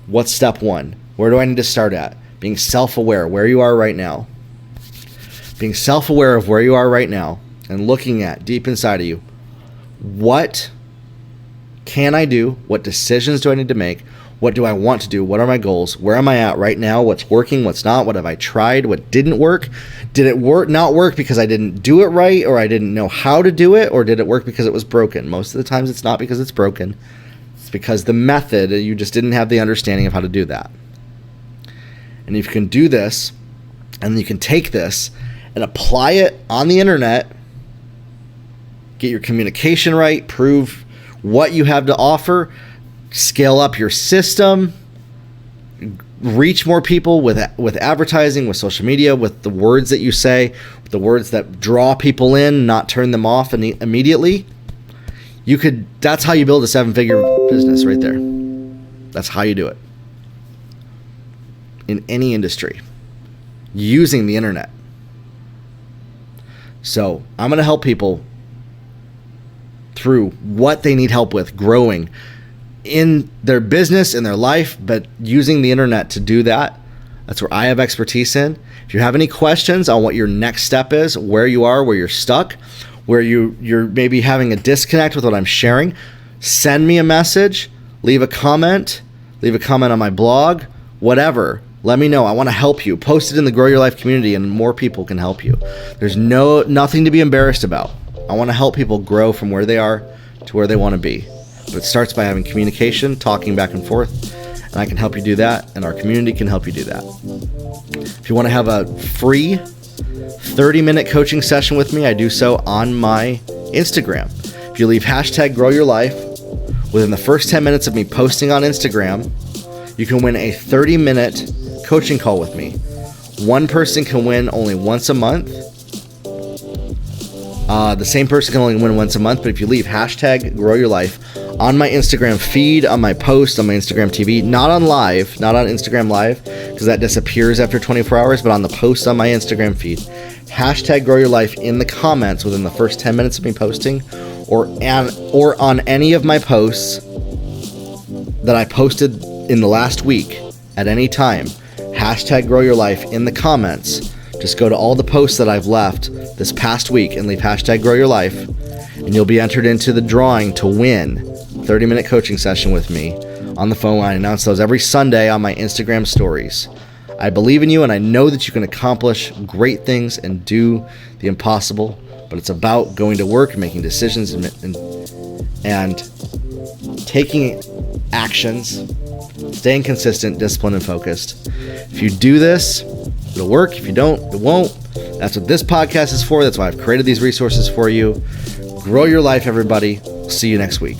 What's step one? Where do I need to start at? Being self-aware, where you are right now. Being self-aware of where you are right now and looking at deep inside of you, what can I do? What decisions do I need to make? What do I want to do? What are my goals? Where am I at right now? What's working? What's not? What have I tried? What didn't work? Did it not work because I didn't do it right, or I didn't know how to do it, or did it work because it was broken? Most of the times it's not because it's broken. It's because the method, you just didn't have the understanding of how to do that. And if you can do this, and you can take this and apply it on the internet, get your communication right, prove what you have to offer, scale up your system, reach more people with advertising, with social media, with the words that you say, with the words that draw people in, not turn them off immediately. That's how you build a 7-figure business right there. That's how you do it. In any industry, using the internet. So I'm going to help people through what they need help with growing in their business, in their life, but using the internet to do that. That's where I have expertise in. If you have any questions on what your next step is, where you are, where you're stuck, where you're maybe having a disconnect with what I'm sharing, send me a message, leave a comment on my blog, whatever. Let me know. I want to help you. Post it in the Grow Your Life community and more people can help you. There's nothing to be embarrassed about. I want to help people grow from where they are to where they want to be. But it starts by having communication, talking back and forth, and I can help you do that, and our community can help you do that. If you want to have a free 30-minute coaching session with me, I do so on my Instagram. If you leave hashtag Grow Your Life within the first 10 minutes of me posting on Instagram, you can win a 30-minute coaching call with me. One person can win only once a month. The same person can only win once a month, but if you leave hashtag Grow Your Life on my Instagram feed, on my post, on my Instagram TV, not on Instagram Live, because that disappears after 24 hours, but on the post on my Instagram feed, hashtag Grow Your Life in the comments within the first 10 minutes of me posting, or on any of my posts that I posted in the last week at any time, hashtag Grow Your Life in the comments. Just go to all the posts that I've left this past week and leave hashtag Grow Your Life, and you'll be entered into the drawing to win a 30-minute coaching session with me on the phone. I announce those every Sunday on my Instagram stories. I believe in you, and I know that you can accomplish great things and do the impossible, but it's about going to work and making decisions and taking actions, staying consistent, disciplined, and focused. If you do this, it'll work. If you don't, it won't. That's what this podcast is for. That's why I've created these resources for you. Grow your life, everybody. See you next week.